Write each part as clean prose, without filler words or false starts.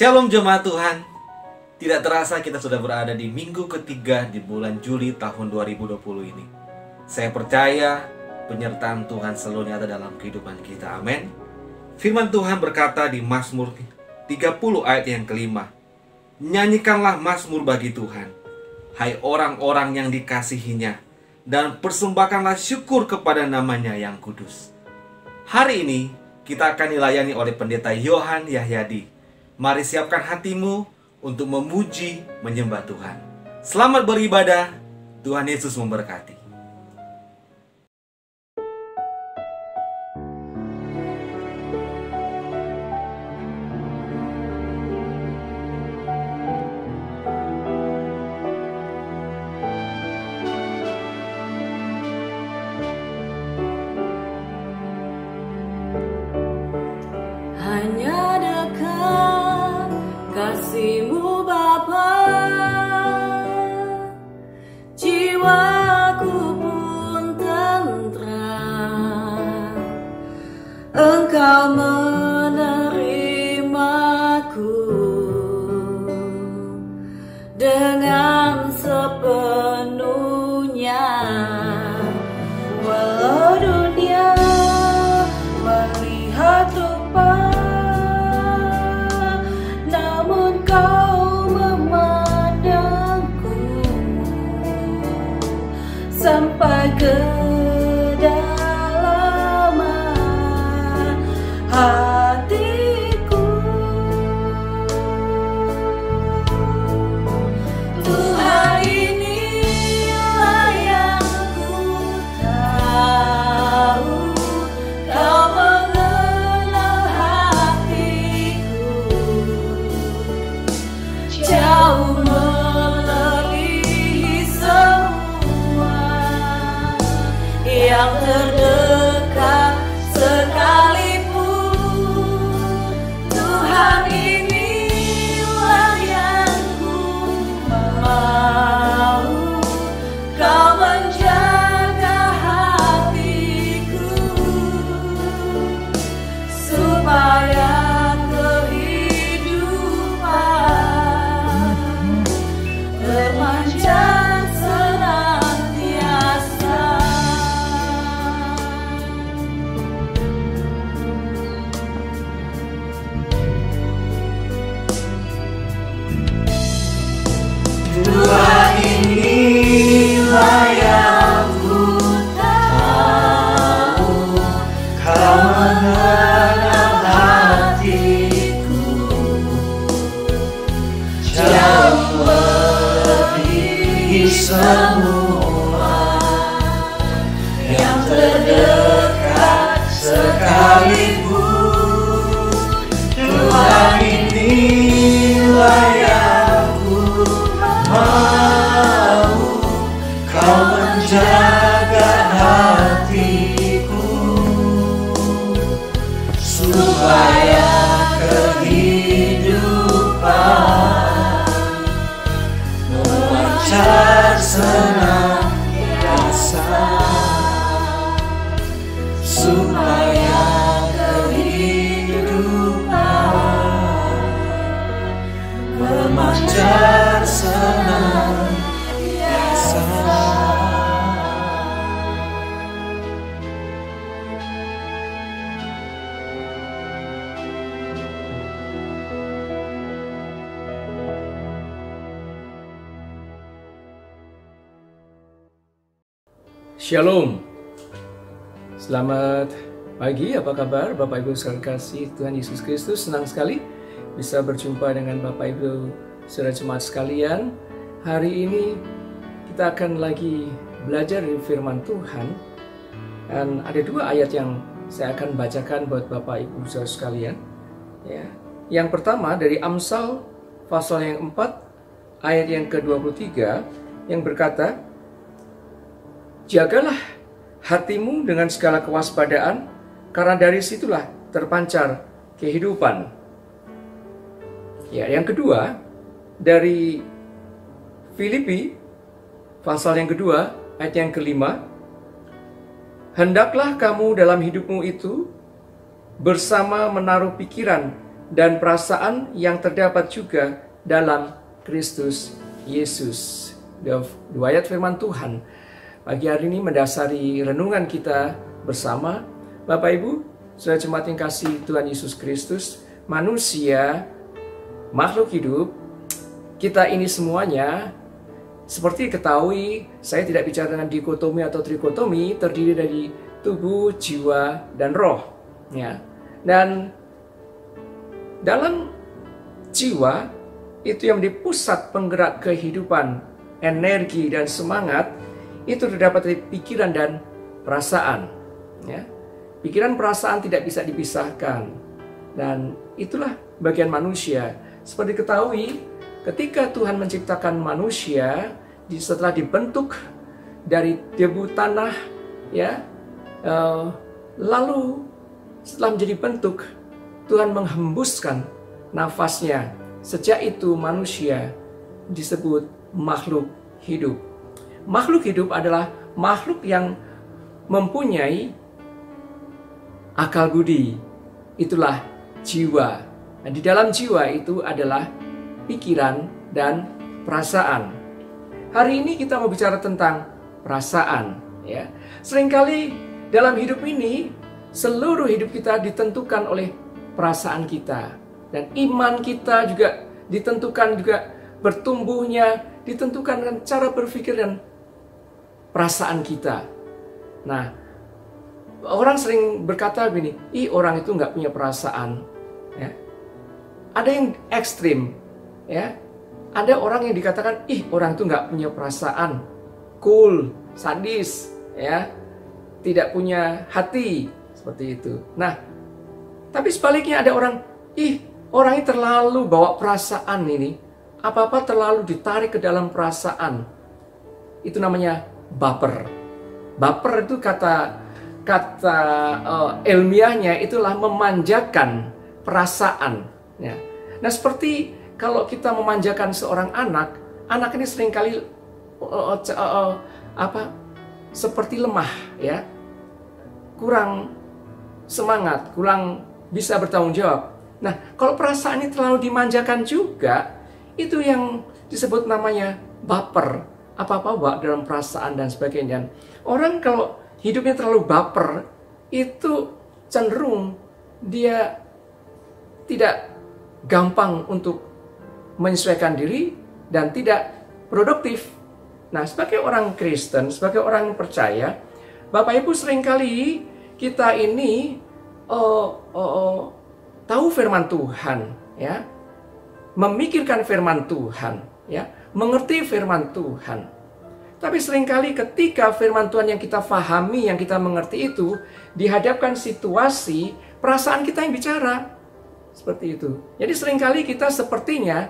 Shalom jemaat Tuhan. Tidak terasa kita sudah berada di minggu ketiga di bulan Juli tahun 2020 ini. Saya percaya penyertaan Tuhan selalu nyata dalam kehidupan kita. Amin. Firman Tuhan berkata di Mazmur 30 ayat yang kelima, nyanyikanlah mazmur bagi Tuhan, hai orang-orang yang dikasihinya, dan persembahkanlah syukur kepada namanya yang kudus. Hari ini kita akan dilayani oleh pendeta Yohan Yahyadi. Mari siapkan hatimu untuk memuji, menyembah Tuhan. Selamat beribadah. Tuhan Yesus memberkati. Hanya dekat kasih-Mu Bapa, jiwaku pun tentram. Engkau menerimaku dengan sepenuhnya. Walau dunia melihat rupa, namun Kau memandangku sampai ke kedalaman hatiku. Tuhan, inilah yang ku tahu, Kau mengenal hatiku jauh melebihi semua yang terdekat sekalipun. Tuhan, inilah yang ku mau, Kau menjaga hatiku supaya kehidupan bermanjat senantiasa. Tuhan, inilah yang ku tahu, Kau mengenal hatiku jauh melebihi semua yang terdekat sekalipun. Tuhan, inilah yang ku mau, Kau menjaga hatiku supaya kehidupan memancar senantiasa, supaya kehidupan memancar senantiasa. Shalom. Selamat pagi, apa kabar Bapak Ibu saudara kasih Tuhan Yesus Kristus? Senang sekali bisa berjumpa dengan Bapak Ibu saudara jemaat sekalian. Hari ini kita akan lagi belajar dari firman Tuhan. Dan ada dua ayat yang saya akan bacakan buat Bapak Ibu saudara sekalian. Ya. Yang pertama dari Amsal pasal yang 4 ayat yang ke-23 yang berkata, jagalah hatimu dengan segala kewaspadaan, karena dari situlah terpancar kehidupan. Ya, yang kedua dari Filipi pasal yang kedua ayat yang kelima, hendaklah kamu dalam hidupmu itu bersama menaruh pikiran dan perasaan yang terdapat juga dalam Kristus Yesus. Dua ayat firman Tuhan pagi hari ini mendasari renungan kita bersama. Bapak Ibu, saudara jemaat yang kasih Tuhan Yesus Kristus, manusia, makhluk hidup, kita ini semuanya, seperti diketahui, saya tidak bicara dengan dikotomi atau trikotomi, terdiri dari tubuh, jiwa, dan roh. Ya. Dan dalam jiwa, itu yang menjadi pusat penggerak kehidupan, energi, dan semangat, itu terdapat dari pikiran dan perasaan. Ya. Pikiran perasaan tidak bisa dipisahkan. Dan itulah bagian manusia. Seperti diketahui, ketika Tuhan menciptakan manusia, setelah dibentuk dari debu tanah, ya, lalu setelah menjadi bentuk, Tuhan menghembuskan nafasnya. Sejak itu manusia disebut makhluk hidup. Makhluk hidup adalah makhluk yang mempunyai akal budi. Itulah jiwa. Nah, di dalam jiwa itu adalah pikiran dan perasaan. Hari ini kita mau bicara tentang perasaan. Ya. Seringkali dalam hidup ini, seluruh hidup kita ditentukan oleh perasaan kita. Dan iman kita juga ditentukan, juga bertumbuhnya ditentukan dengan cara berpikir dan perasaan kita. Nah, orang sering berkata begini, orang itu nggak punya perasaan. Ya. Ada yang ekstrim, ya. Ada orang yang dikatakan, orang itu nggak punya perasaan, cool, sadis, ya, tidak punya hati, seperti itu. Nah, tapi sebaliknya ada orang, orang ini terlalu bawa perasaan ini, apa-apa terlalu ditarik ke dalam perasaan. Itu namanya baper. Baper itu kata ilmiahnya itulah memanjakan perasaan. Ya. Nah, seperti kalau kita memanjakan seorang anak ini seringkali seperti lemah, ya, kurang semangat, kurang bisa bertanggung jawab. Nah, kalau perasaan ini terlalu dimanjakan juga, itu yang disebut namanya baper. Apa-apa bawa dalam perasaan dan sebagainya. Orang kalau hidupnya terlalu baper, itu cenderung dia tidak gampang untuk menyesuaikan diri dan tidak produktif. Nah, sebagai orang Kristen, sebagai orang yang percaya, Bapak Ibu seringkali kita ini tahu firman Tuhan, ya, memikirkan firman Tuhan, ya, mengerti firman Tuhan. Tapi seringkali ketika firman Tuhan yang kita fahami, yang kita mengerti itu dihadapkan situasi, perasaan kita yang bicara. Seperti itu. Jadi seringkali kita sepertinya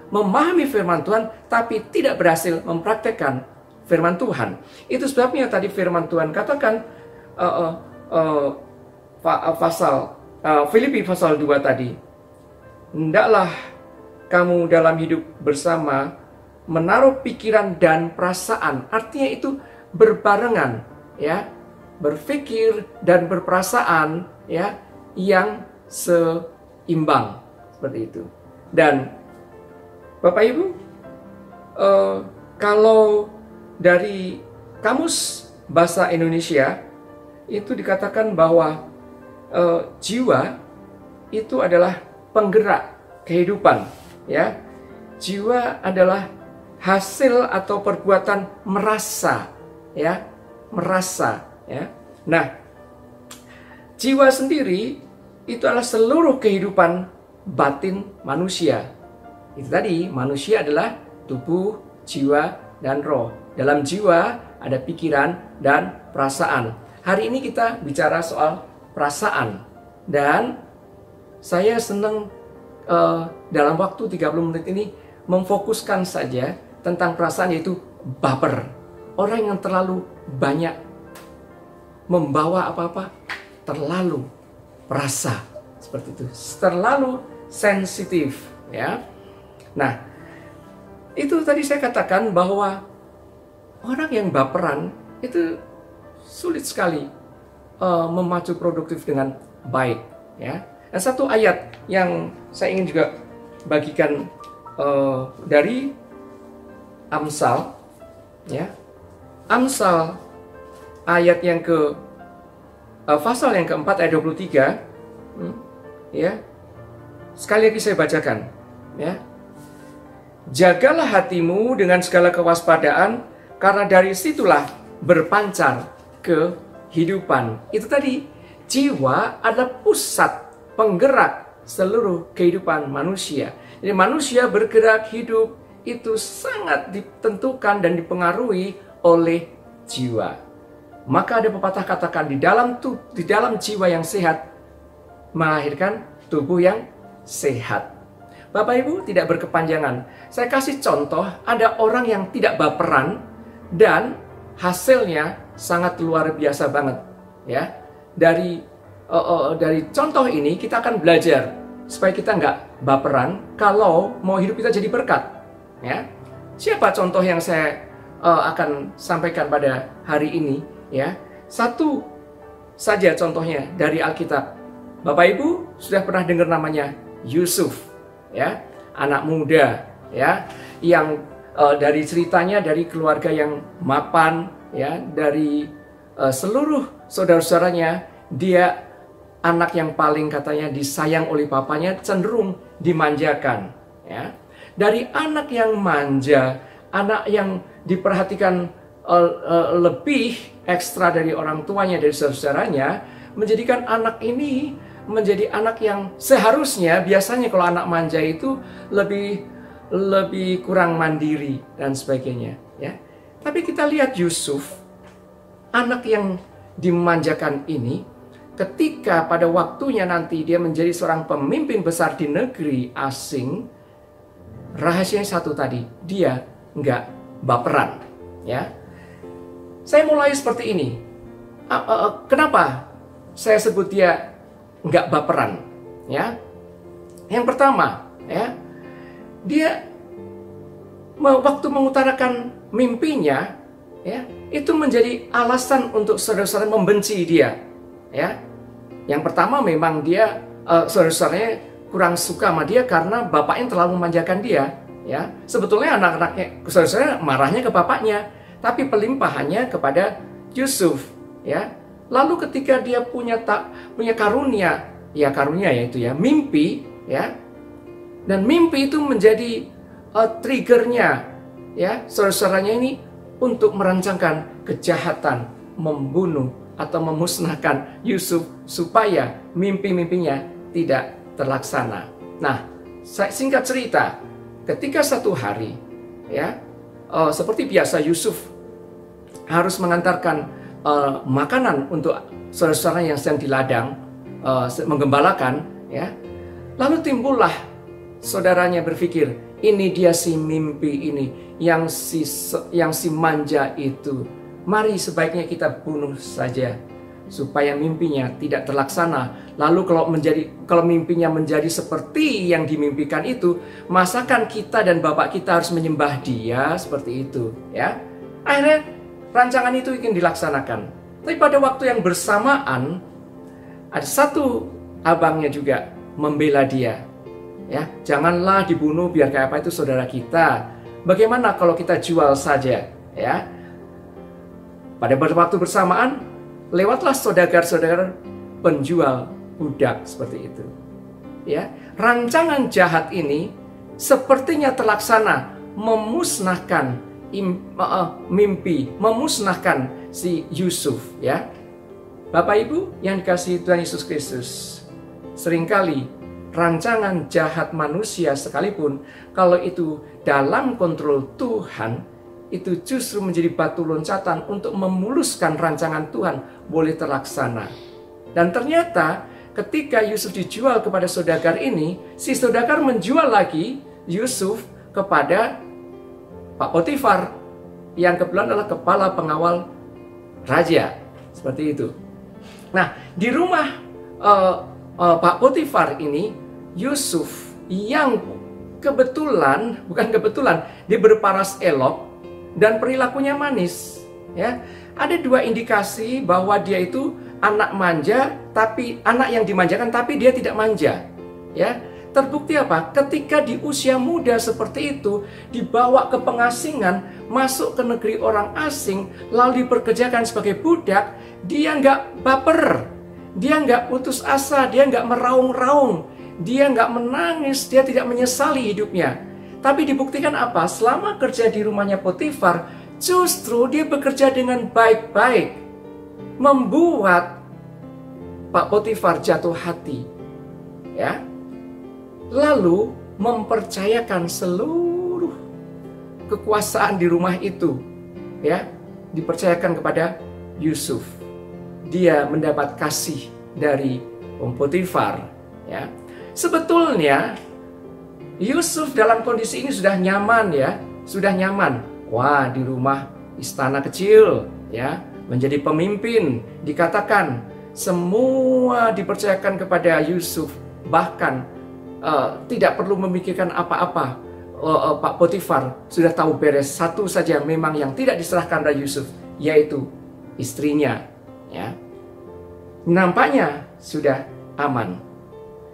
memahami firman Tuhan tapi tidak berhasil mempraktekkan firman Tuhan. Itu sebabnya tadi firman Tuhan katakan Filipi pasal 2 tadi. Hendaklah kamu dalam hidup bersama menaruh pikiran dan perasaan. Artinya itu berbarengan, ya. Berpikir dan berperasaan, ya, yang seimbang. Seperti itu. Dan Bapak Ibu, kalau dari Kamus Bahasa Indonesia itu dikatakan bahwa jiwa itu adalah penggerak kehidupan, ya. Jiwa adalah hasil atau perbuatan merasa, ya, merasa, ya. Nah, jiwa sendiri itu adalah seluruh kehidupan batin manusia. Itu tadi, manusia adalah tubuh, jiwa, dan roh. Dalam jiwa ada pikiran dan perasaan. Hari ini kita bicara soal perasaan. Dan saya senang dalam waktu 30 menit ini memfokuskan saja tentang perasaan, yaitu baper. Orang yang terlalu banyak membawa apa-apa, terlalu perasa. Seperti itu. Terlalu sensitif, ya. Nah, itu tadi saya katakan bahwa orang yang baperan itu sulit sekali memacu produktif dengan baik, ya. Dan satu ayat yang saya ingin juga bagikan dari Amsal, ya. Amsal ayat yang pasal yang keempat ayat 23, ya. Sekali lagi saya bacakan, ya. Jagalah hatimu dengan segala kewaspadaan, karena dari situlah berpancar kehidupan. Itu tadi, jiwa adalah pusat penggerak seluruh kehidupan manusia. Jadi manusia bergerak hidup itu sangat ditentukan dan dipengaruhi oleh jiwa. Maka ada pepatah katakan, di dalam jiwa yang sehat melahirkan tubuh yang sehat. Bapak Ibu, tidak berkepanjangan. Saya kasih contoh, ada orang yang tidak baperan dan hasilnya sangat luar biasa banget, ya. Dari contoh ini kita akan belajar supaya kita nggak baperan kalau mau hidup kita jadi berkat, ya. Siapa contoh yang saya akan sampaikan pada hari ini, ya? Satu saja contohnya dari Alkitab. Bapak Ibu sudah pernah dengar namanya Yusuf, ya, anak muda, ya, yang dari ceritanya dari keluarga yang mapan, ya, dari seluruh saudara-saudaranya, dia anak yang paling katanya disayang oleh papanya, cenderung dimanjakan, ya. Dari anak yang manja, anak yang diperhatikan lebih ekstra dari orang tuanya, dari saudara-saudaranya, menjadikan anak ini menjadi anak yang seharusnya biasanya kalau anak manja itu lebih kurang mandiri dan sebagainya, ya. Tapi kita lihat Yusuf, anak yang dimanjakan ini, ketika pada waktunya nanti dia menjadi seorang pemimpin besar di negeri asing, rahasianya satu tadi, dia nggak baperan, ya. Saya mulai seperti ini. Kenapa saya sebut dia nggak baperan, ya? Yang pertama, ya, dia waktu mengutarakan mimpinya, ya, itu menjadi alasan untuk saudara-saudara membenci dia, ya. Yang pertama memang dia saudara-saudaranya kurang suka sama dia karena bapaknya terlalu memanjakan dia, ya. Sebetulnya anak-anaknya saudara-saudaranya marahnya ke bapaknya, tapi pelimpahannya kepada Yusuf, ya. Lalu ketika dia punya karunia, ya karunia yaitu ya mimpi, ya. Dan mimpi itu menjadi triggernya, ya, saudara-saudaranya ini untuk merancangkan kejahatan, membunuh atau memusnahkan Yusuf supaya mimpi-mimpinya tidak terlaksana. Nah, singkat cerita, ketika satu hari, ya, seperti biasa Yusuf harus mengantarkan makanan untuk saudara-saudara yang sedang di ladang menggembalakan, ya. Lalu timbullah saudaranya berpikir, ini dia si mimpi ini, yang si manja itu. Mari sebaiknya kita bunuh saja supaya mimpinya tidak terlaksana. Lalu kalau mimpinya menjadi seperti yang dimimpikan itu, masakan kita dan bapak kita harus menyembah dia seperti itu, ya. Akhirnya rancangan itu ingin dilaksanakan. Tapi pada waktu yang bersamaan ada satu abangnya juga membela dia. Ya, janganlah dibunuh, biar kayak apa itu saudara kita. Bagaimana kalau kita jual saja, ya? Pada waktu bersamaan lewatlah saudagar-saudagar penjual budak seperti itu. Ya, rancangan jahat ini sepertinya terlaksana, memusnahkan mimpi, memusnahkan si Yusuf, ya. Bapak Ibu yang dikasihi Tuhan Yesus Kristus, seringkali rancangan jahat manusia sekalipun, kalau itu dalam kontrol Tuhan, itu justru menjadi batu loncatan untuk memuluskan rancangan Tuhan boleh terlaksana. Dan ternyata ketika Yusuf dijual kepada saudagar ini, si saudagar menjual lagi Yusuf kepada Pak Potifar, yang kebetulan adalah kepala pengawal raja, seperti itu. Nah, di rumah Pak Potifar ini, Yusuf yang bukan kebetulan, dia berparas elok dan perilakunya manis, ya. Ada dua indikasi bahwa dia itu anak manja, tapi anak yang dimanjakan tapi dia tidak manja. Ya, terbukti apa? Ketika di usia muda seperti itu dibawa ke pengasingan, masuk ke negeri orang asing, lalu diperkerjakan sebagai budak, dia nggak baper, dia nggak putus asa, dia nggak meraung-raung, dia nggak menangis, dia tidak menyesali hidupnya. Tapi dibuktikan apa? Selama kerja di rumahnya Potifar, justru dia bekerja dengan baik-baik, membuat Pak Potifar jatuh hati, ya. Lalu mempercayakan seluruh kekuasaan di rumah itu, ya, dipercayakan kepada Yusuf. Dia mendapat kasih dari Potifar, ya. Sebetulnya Yusuf dalam kondisi ini sudah nyaman, ya, sudah nyaman. Wah, di rumah istana kecil, ya, menjadi pemimpin, dikatakan semua dipercayakan kepada Yusuf, bahkan tidak perlu memikirkan apa-apa. Pak Potifar sudah tahu beres, satu saja memang yang tidak diserahkan pada Yusuf, yaitu istrinya, ya. Nampaknya sudah aman.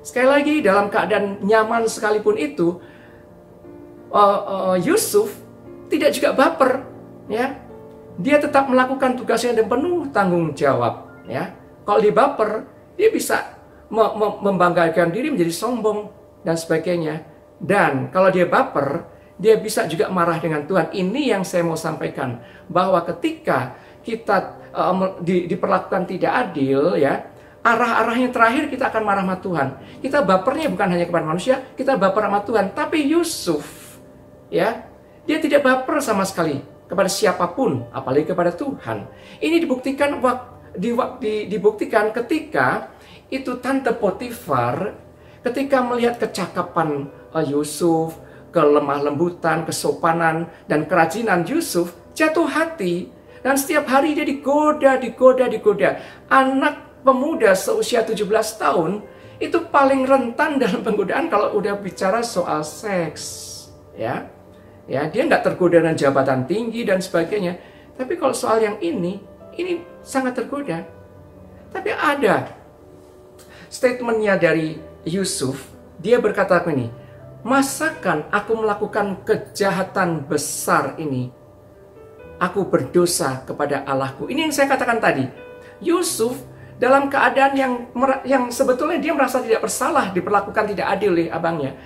Sekali lagi, dalam keadaan nyaman sekalipun itu, Yusuf tidak juga baper, ya. Dia tetap melakukan tugasnya dengan penuh tanggung jawab, ya. Kalau dia baper, dia bisa membanggakan diri, menjadi sombong dan sebagainya. Dan kalau dia baper, dia bisa juga marah dengan Tuhan. Ini yang saya mau sampaikan, bahwa ketika kita diperlakukan tidak adil, ya, arah-arahnya terakhir kita akan marah sama Tuhan. Kita bapernya bukan hanya kepada manusia, kita baper sama Tuhan. Tapi Yusuf, ya, dia tidak baper sama sekali kepada siapapun, apalagi kepada Tuhan. Ini dibuktikan dibuktikan ketika itu Tante Potifar, ketika melihat kecakapan Yusuf, kelemah lembutan, kesopanan, dan kerajinan Yusuf, jatuh hati. Dan setiap hari dia digoda. Anak pemuda seusia 17 tahun itu paling rentan dalam penggodaan kalau udah bicara soal seks. Ya, dia nggak tergoda dengan jabatan tinggi dan sebagainya. Tapi kalau soal yang ini sangat tergoda. Tapi ada statementnya dari Yusuf, dia berkata begini, masakan aku melakukan kejahatan besar ini? Aku berdosa kepada Allahku. Ini yang saya katakan tadi. Yusuf dalam keadaan yang sebetulnya dia merasa tidak bersalah, diperlakukan tidak adil oleh abangnya.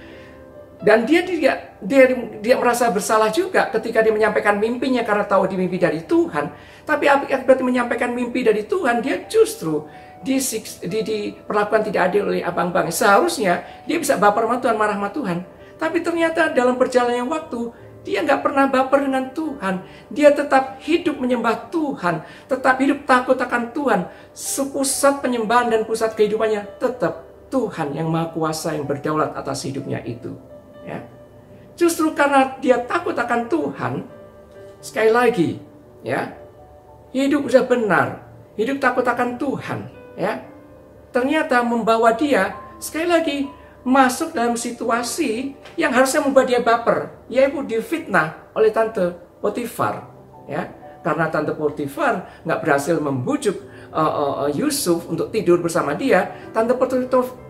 Dan dia merasa bersalah juga ketika dia menyampaikan mimpinya karena tahu di mimpi dari Tuhan. Tapi akibat menyampaikan mimpi dari Tuhan, dia justru diperlakukan tidak adil oleh abang-abang. Seharusnya dia bisa baper sama Tuhan, marah sama Tuhan. Tapi ternyata dalam perjalannya waktu, dia nggak pernah baper dengan Tuhan. Dia tetap hidup menyembah Tuhan, tetap hidup takut akan Tuhan. Pusat penyembahan dan pusat kehidupannya tetap Tuhan yang Maha Kuasa yang berdaulat atas hidupnya itu. Ya. Justru karena dia takut akan Tuhan, sekali lagi, ya, hidup sudah benar, hidup takut akan Tuhan, ya, ternyata membawa dia sekali lagi masuk dalam situasi yang harusnya membuat dia baper, yaitu difitnah oleh Tante Potifar, ya, karena Tante Potifar nggak berhasil membujuk Yusuf untuk tidur bersama dia. Tante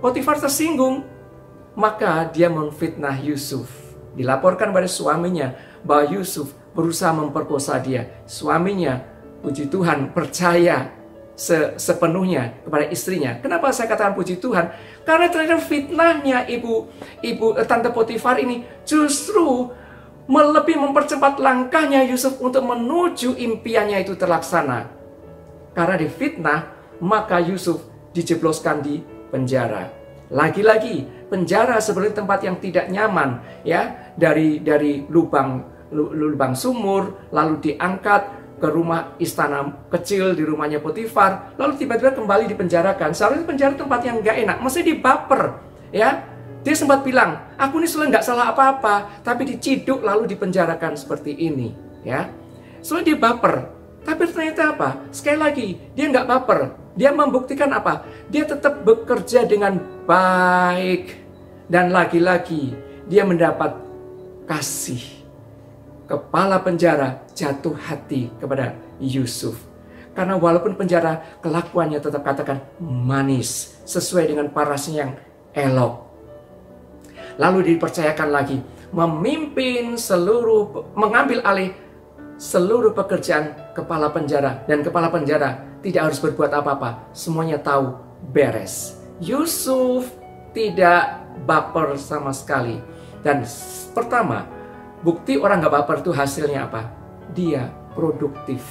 Potifar tersinggung, maka dia memfitnah Yusuf. Dilaporkan pada suaminya bahwa Yusuf berusaha memperkosa dia. Suaminya, puji Tuhan, percaya sepenuhnya kepada istrinya. Kenapa saya katakan puji Tuhan? Karena ternyata fitnahnya ibu Tante Potifar ini justru lebih mempercepat langkahnya Yusuf untuk menuju impiannya itu terlaksana. Karena difitnah, maka Yusuf dijebloskan di penjara. Lagi-lagi penjara seperti tempat yang tidak nyaman, ya, dari lubang sumur, lalu diangkat ke rumah istana kecil di rumahnya Potifar, lalu tiba-tiba kembali dipenjarakan. Seharusnya penjara tempat yang nggak enak, mesti dibaper, ya. Dia sempat bilang, aku ini sebenarnya nggak salah apa-apa, tapi diciduk lalu dipenjarakan seperti ini, ya. Soalnya dia baper. Tapi ternyata apa? Sekali lagi, dia nggak baper. Dia membuktikan apa? Dia tetap bekerja dengan baik. Dan lagi-lagi, dia mendapat kasih. Kepala penjara jatuh hati kepada Yusuf. Karena walaupun penjara, kelakuannya tetap katakan manis, sesuai dengan parasnya yang elok. Lalu dipercayakan lagi, mengambil alih seluruh pekerjaan kepala penjara. Dan kepala penjara tidak harus berbuat apa-apa, semuanya tahu beres. Yusuf tidak baper sama sekali. Dan pertama, bukti orang gak baper itu hasilnya apa? Dia produktif.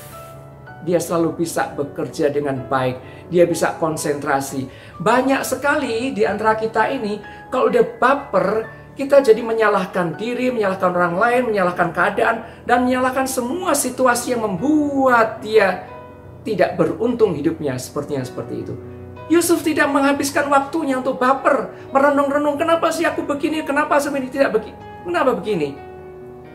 Dia selalu bisa bekerja dengan baik. Dia bisa konsentrasi. Banyak sekali di antara kita ini, kalau udah baper, kita jadi menyalahkan diri, menyalahkan orang lain, menyalahkan keadaan, dan menyalahkan semua situasi yang membuat dia tidak beruntung hidupnya seperti itu. Yusuf tidak menghabiskan waktunya untuk baper, merenung-renung, kenapa sih aku begini, kenapa sebenarnya tidak begini, kenapa begini.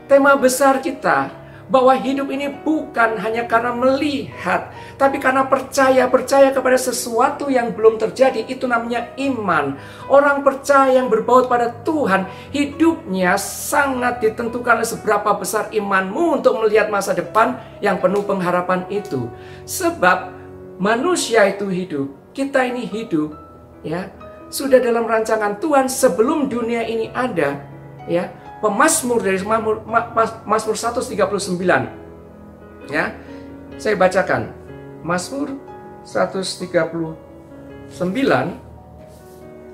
Tema besar kita bahwa hidup ini bukan hanya karena melihat, tapi karena percaya kepada sesuatu yang belum terjadi. Itu namanya iman. Orang percaya yang berbaut pada Tuhan, hidupnya sangat ditentukan oleh seberapa besar imanmu untuk melihat masa depan yang penuh pengharapan itu. Sebab manusia itu hidup, kita ini hidup, ya, sudah dalam rancangan Tuhan sebelum dunia ini ada, ya. Pemazmur dari Mazmur 139, ya, saya bacakan. Mazmur 139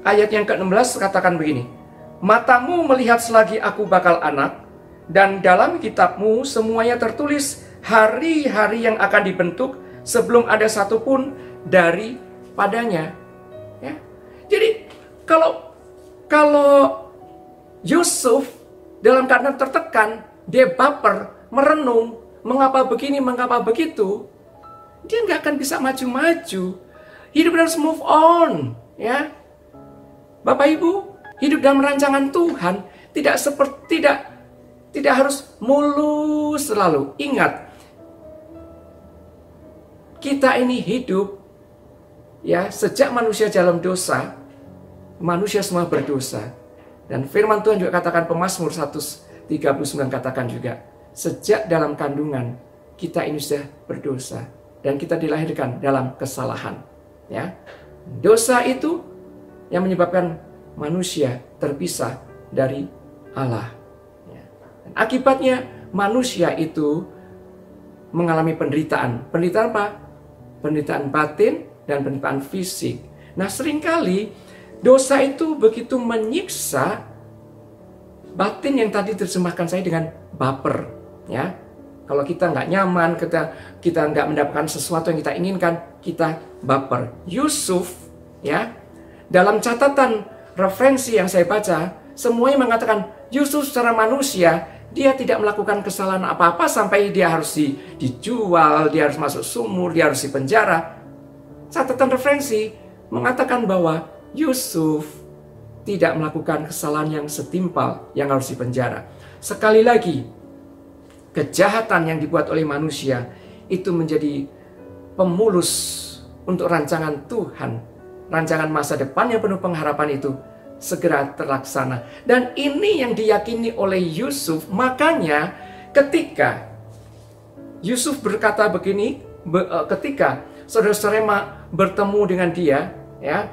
ayat yang ke-16 katakan begini. Matamu melihat selagi aku bakal anak, dan dalam kitabmu semuanya tertulis hari-hari yang akan dibentuk sebelum ada satupun daripadanya. Ya. Jadi kalau Yusuf dalam keadaan tertekan, dia baper, merenung, mengapa begini, mengapa begitu, dia nggak akan bisa maju-maju. Hidup harus move on, ya. Bapak Ibu, hidup dalam rancangan Tuhan tidak harus mulus selalu. Ingat, kita ini hidup, ya, sejak manusia dalam dosa, manusia semua berdosa. Dan firman Tuhan juga katakan, Pemazmur 139 katakan juga, sejak dalam kandungan kita ini sudah berdosa dan kita dilahirkan dalam kesalahan. Ya, dosa itu yang menyebabkan manusia terpisah dari Allah. Ya. Dan akibatnya manusia itu mengalami penderitaan. Penderitaan apa? Penderitaan batin dan penderitaan fisik. Nah, seringkali dosa itu begitu menyiksa batin yang tadi terjemahkan saya dengan baper, ya. Kalau kita nggak nyaman, kita nggak mendapatkan sesuatu yang kita inginkan, kita baper. Yusuf, ya, dalam catatan referensi yang saya baca, semuanya mengatakan Yusuf secara manusia dia tidak melakukan kesalahan apa-apa sampai dia harus dijual, dia harus masuk sumur, dia harus dipenjara. Catatan referensi mengatakan bahwa Yusuf tidak melakukan kesalahan yang setimpal yang harus dipenjara. Sekali lagi, kejahatan yang dibuat oleh manusia itu menjadi pemulus untuk rancangan Tuhan. Rancangan masa depan yang penuh pengharapan itu segera terlaksana. Dan ini yang diyakini oleh Yusuf. Makanya ketika Yusuf berkata begini, ketika saudara-saudara bertemu dengan dia, ya,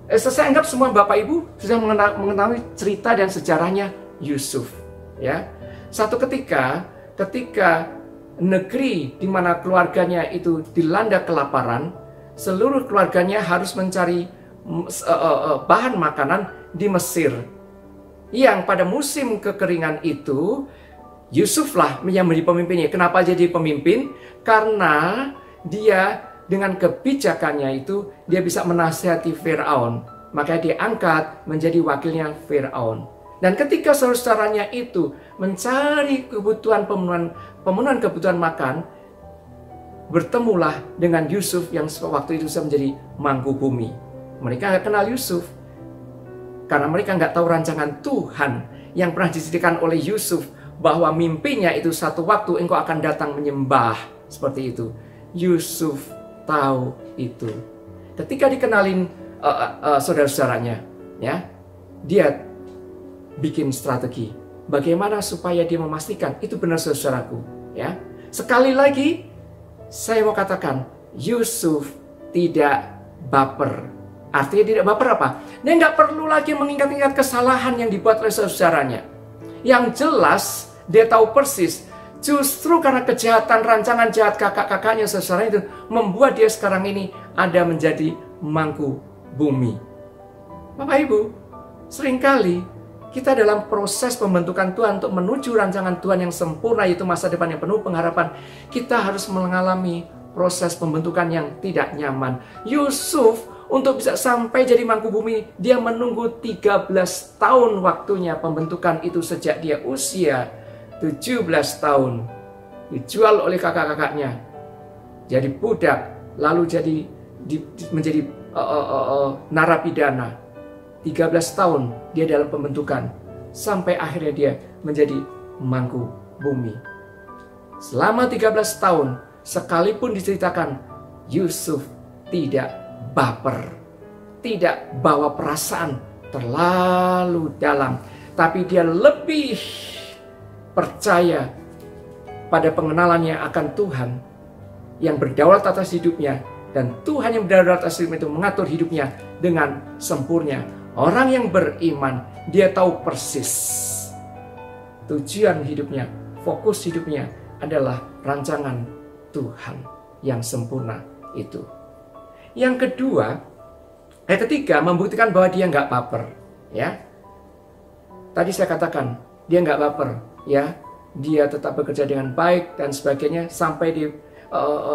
saya anggap semua Bapak Ibu sudah mengetahui cerita dan sejarahnya Yusuf, ya. Satu ketika negeri di mana keluarganya itu dilanda kelaparan, seluruh keluarganya harus mencari bahan makanan di Mesir. Yang pada musim kekeringan itu Yusuflah yang menjadi pemimpinnya. Kenapa jadi pemimpin? Karena dia dengan kebijakannya itu dia bisa menasihati Firaun, maka dia angkat menjadi wakilnya Firaun. Dan ketika saudara-saudaranya itu mencari kebutuhan pemenuhan kebutuhan makan, bertemulah dengan Yusuf yang waktu itu sudah menjadi mangku bumi. Mereka nggak kenal Yusuf karena mereka nggak tahu rancangan Tuhan yang pernah diceritakan oleh Yusuf, bahwa mimpinya itu satu waktu engkau akan datang menyembah, seperti itu. Yusuf tahu itu. Ketika dikenalin saudara-saudaranya, ya, dia bikin strategi bagaimana supaya dia memastikan itu benar saudaraku, ya. Sekali lagi saya mau katakan, Yusuf tidak baper. Artinya tidak baper apa? Dia nggak perlu lagi mengingat-ingat kesalahan yang dibuat oleh saudaranya. Yang jelas, dia tahu persis, justru karena kejahatan rancangan jahat kakak-kakaknya saudaranya itu membuat dia sekarang ini ada menjadi mangku bumi. Bapak Ibu, seringkali kita dalam proses pembentukan Tuhan untuk menuju rancangan Tuhan yang sempurna, yaitu masa depan yang penuh pengharapan, kita harus mengalami proses pembentukan yang tidak nyaman. Yusuf untuk bisa sampai jadi mangku bumi, dia menunggu 13 tahun waktunya pembentukan itu sejak dia usia 17 tahun. Dijual oleh kakak-kakaknya, jadi budak, lalu menjadi narapidana. 13 tahun dia dalam pembentukan, sampai akhirnya dia menjadi mangku bumi. Selama 13 tahun, sekalipun diceritakan, Yusuf tidak baper, tidak bawa perasaan terlalu dalam, tapi dia lebih percaya pada pengenalannya akan Tuhan yang berdaulat atas hidupnya, dan Tuhan yang berdaulat atas hidupnya itu mengatur hidupnya dengan sempurna. Orang yang beriman, dia tahu persis tujuan hidupnya, fokus hidupnya adalah rancangan Tuhan yang sempurna itu. Yang kedua, ketiga, membuktikan bahwa dia nggak baper. Ya, tadi saya katakan dia nggak baper. Ya, dia tetap bekerja dengan baik dan sebagainya sampai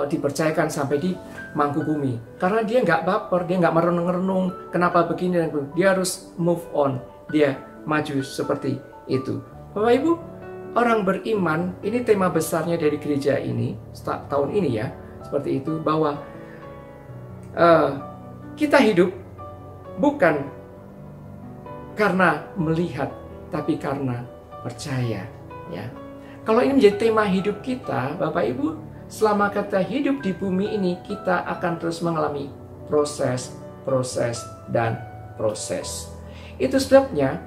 dipercayakan sampai di mangku bumi. Karena dia nggak baper, dia nggak merenung-renung kenapa begini dan begitu. Dia harus move on, dia maju seperti itu. Bapak Ibu, orang beriman, ini tema besarnya dari gereja ini tahun ini ya, seperti itu, bahwa kita hidup bukan karena melihat, tapi karena percaya. Ya, kalau ini menjadi tema hidup kita, Bapak Ibu, selama kita hidup di bumi ini, kita akan terus mengalami proses, dan proses. Itu sebabnya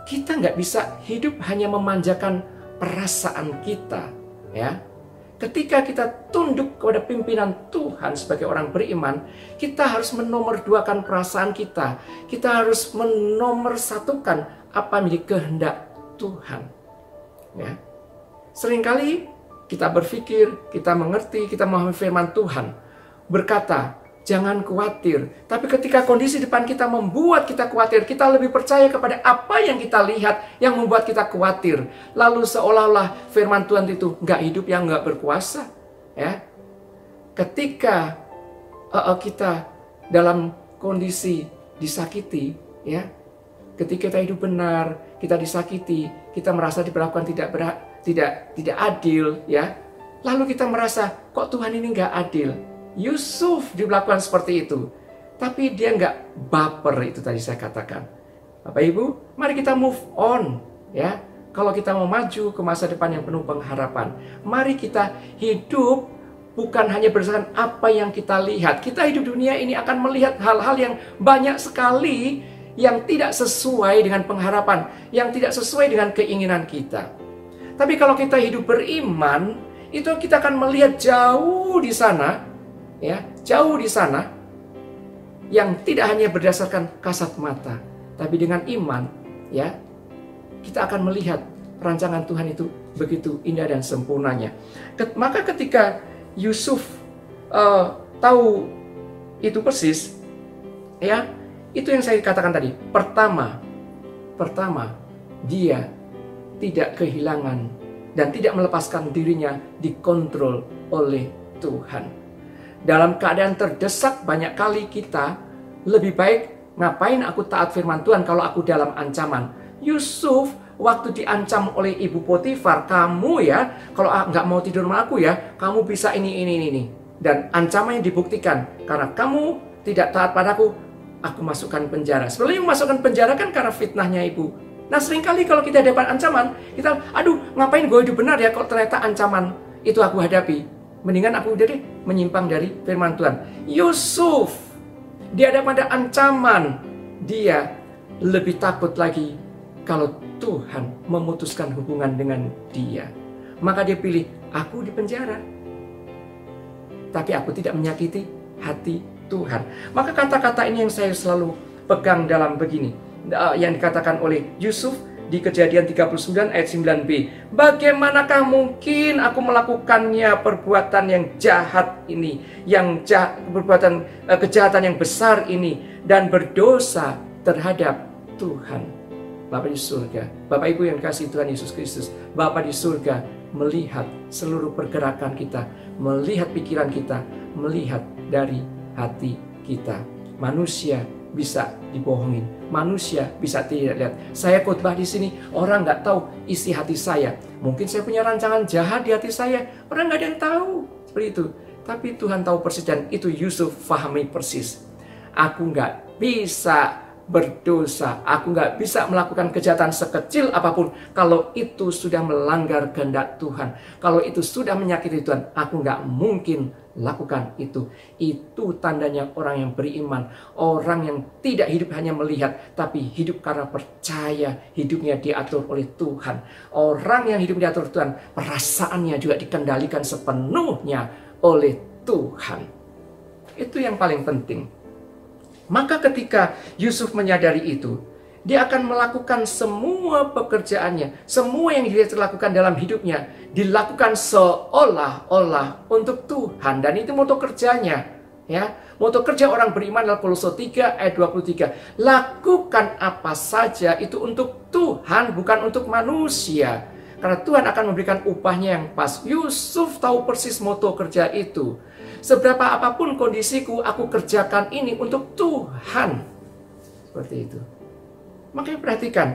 kita nggak bisa hidup hanya memanjakan perasaan kita. Ya, ketika kita tunduk kepada pimpinan Tuhan sebagai orang beriman, kita harus menomorsatukan perasaan kita. Kita harus menomorsatukan apa menjadi kehendak Tuhan. Ya, seringkali kita berpikir, kita mengerti, kita memahami firman Tuhan, berkata, jangan khawatir. Tapi ketika kondisi depan kita membuat kita khawatir, kita lebih percaya kepada apa yang kita lihat yang membuat kita khawatir. Lalu seolah-olah firman Tuhan itu nggak hidup, yang nggak berkuasa. Ya, ketika kita dalam kondisi disakiti, ya, ketika kita hidup benar, kita disakiti, kita merasa diperlakukan tidak adil, ya. Lalu kita merasa, kok Tuhan ini nggak adil? Yusuf diperlakukan seperti itu, tapi dia nggak baper, itu tadi saya katakan. Bapak Ibu, mari kita move on, ya. Kalau kita mau maju ke masa depan yang penuh pengharapan, mari kita hidup bukan hanya berdasarkan apa yang kita lihat. Kita hidup dunia ini akan melihat hal-hal yang banyak sekali yang tidak sesuai dengan pengharapan, yang tidak sesuai dengan keinginan kita. Tapi kalau kita hidup beriman, itu kita akan melihat jauh di sana, ya, jauh di sana, yang tidak hanya berdasarkan kasat mata, tapi dengan iman, ya, kita akan melihat rancangan Tuhan itu begitu indah dan sempurnanya. Maka ketika Yusuf tahu itu persis, ya, itu yang saya katakan tadi. Pertama, dia tidak kehilangan dan tidak melepaskan dirinya dikontrol oleh Tuhan. Dalam keadaan terdesak, banyak kali kita lebih baik, ngapain aku taat firman Tuhan kalau aku dalam ancaman. Yusuf waktu diancam oleh ibu Potifar, kamu ya, kalau nggak mau tidur sama aku ya, kamu bisa ini. Dan ancamannya dibuktikan, karena kamu tidak taat padaku, aku masukkan penjara. Sebenarnya masukkan penjara kan karena fitnahnya ibu. Nah, seringkali kalau kita dapat ancaman, kita, aduh, ngapain gue hidup benar ya kalau ternyata ancaman itu aku hadapi. Mendingan aku udah deh menyimpang dari firman Tuhan. Yusuf, dia ada ancaman, dia lebih takut lagi kalau Tuhan memutuskan hubungan dengan dia. Maka dia pilih, aku di penjara. tapi aku tidak menyakiti hati Tuhan. Maka kata-kata ini yang saya selalu pegang dalam begini, yang dikatakan oleh Yusuf di Kejadian 39 ayat 9b. Bagaimanakah mungkin aku melakukannya perbuatan yang jahat ini, perbuatan kejahatan yang besar ini, dan berdosa terhadap Tuhan. Bapa di surga, Bapak Ibu yang kasih Tuhan Yesus Kristus, Bapa di surga melihat seluruh pergerakan kita, melihat pikiran kita, melihat dari hati kita. Manusia bisa dibohongin, manusia bisa tidak lihat. Saya khotbah di sini, orang nggak tahu isi hati saya. Mungkin saya punya rancangan jahat di hati saya, orang nggak ada yang tahu seperti itu. Tapi Tuhan tahu persis, dan itu Yusuf pahami persis. Aku nggak bisa berdosa, aku nggak bisa melakukan kejahatan sekecil apapun kalau itu sudah melanggar kehendak Tuhan, kalau itu sudah menyakiti Tuhan. Aku nggak mungkin lakukan itu. Itu tandanya orang yang beriman, orang yang tidak hidup hanya melihat, tapi hidup karena percaya, hidupnya diatur oleh Tuhan. Orang yang hidup diatur Tuhan, perasaannya juga dikendalikan sepenuhnya oleh Tuhan. Itu yang paling penting. Maka ketika Yusuf menyadari itu, dia akan melakukan semua pekerjaannya, semua yang dia lakukan dalam hidupnya, dilakukan seolah-olah untuk Tuhan. Dan itu moto kerjanya. Ya, moto kerja orang beriman adalah Kolose 3 ayat 23. Lakukan apa saja itu untuk Tuhan, bukan untuk manusia. Karena Tuhan akan memberikan upahnya yang pas. Yusuf tahu persis moto kerja itu. Seberapa apapun kondisiku, aku kerjakan ini untuk Tuhan. Seperti itu. Makanya perhatikan,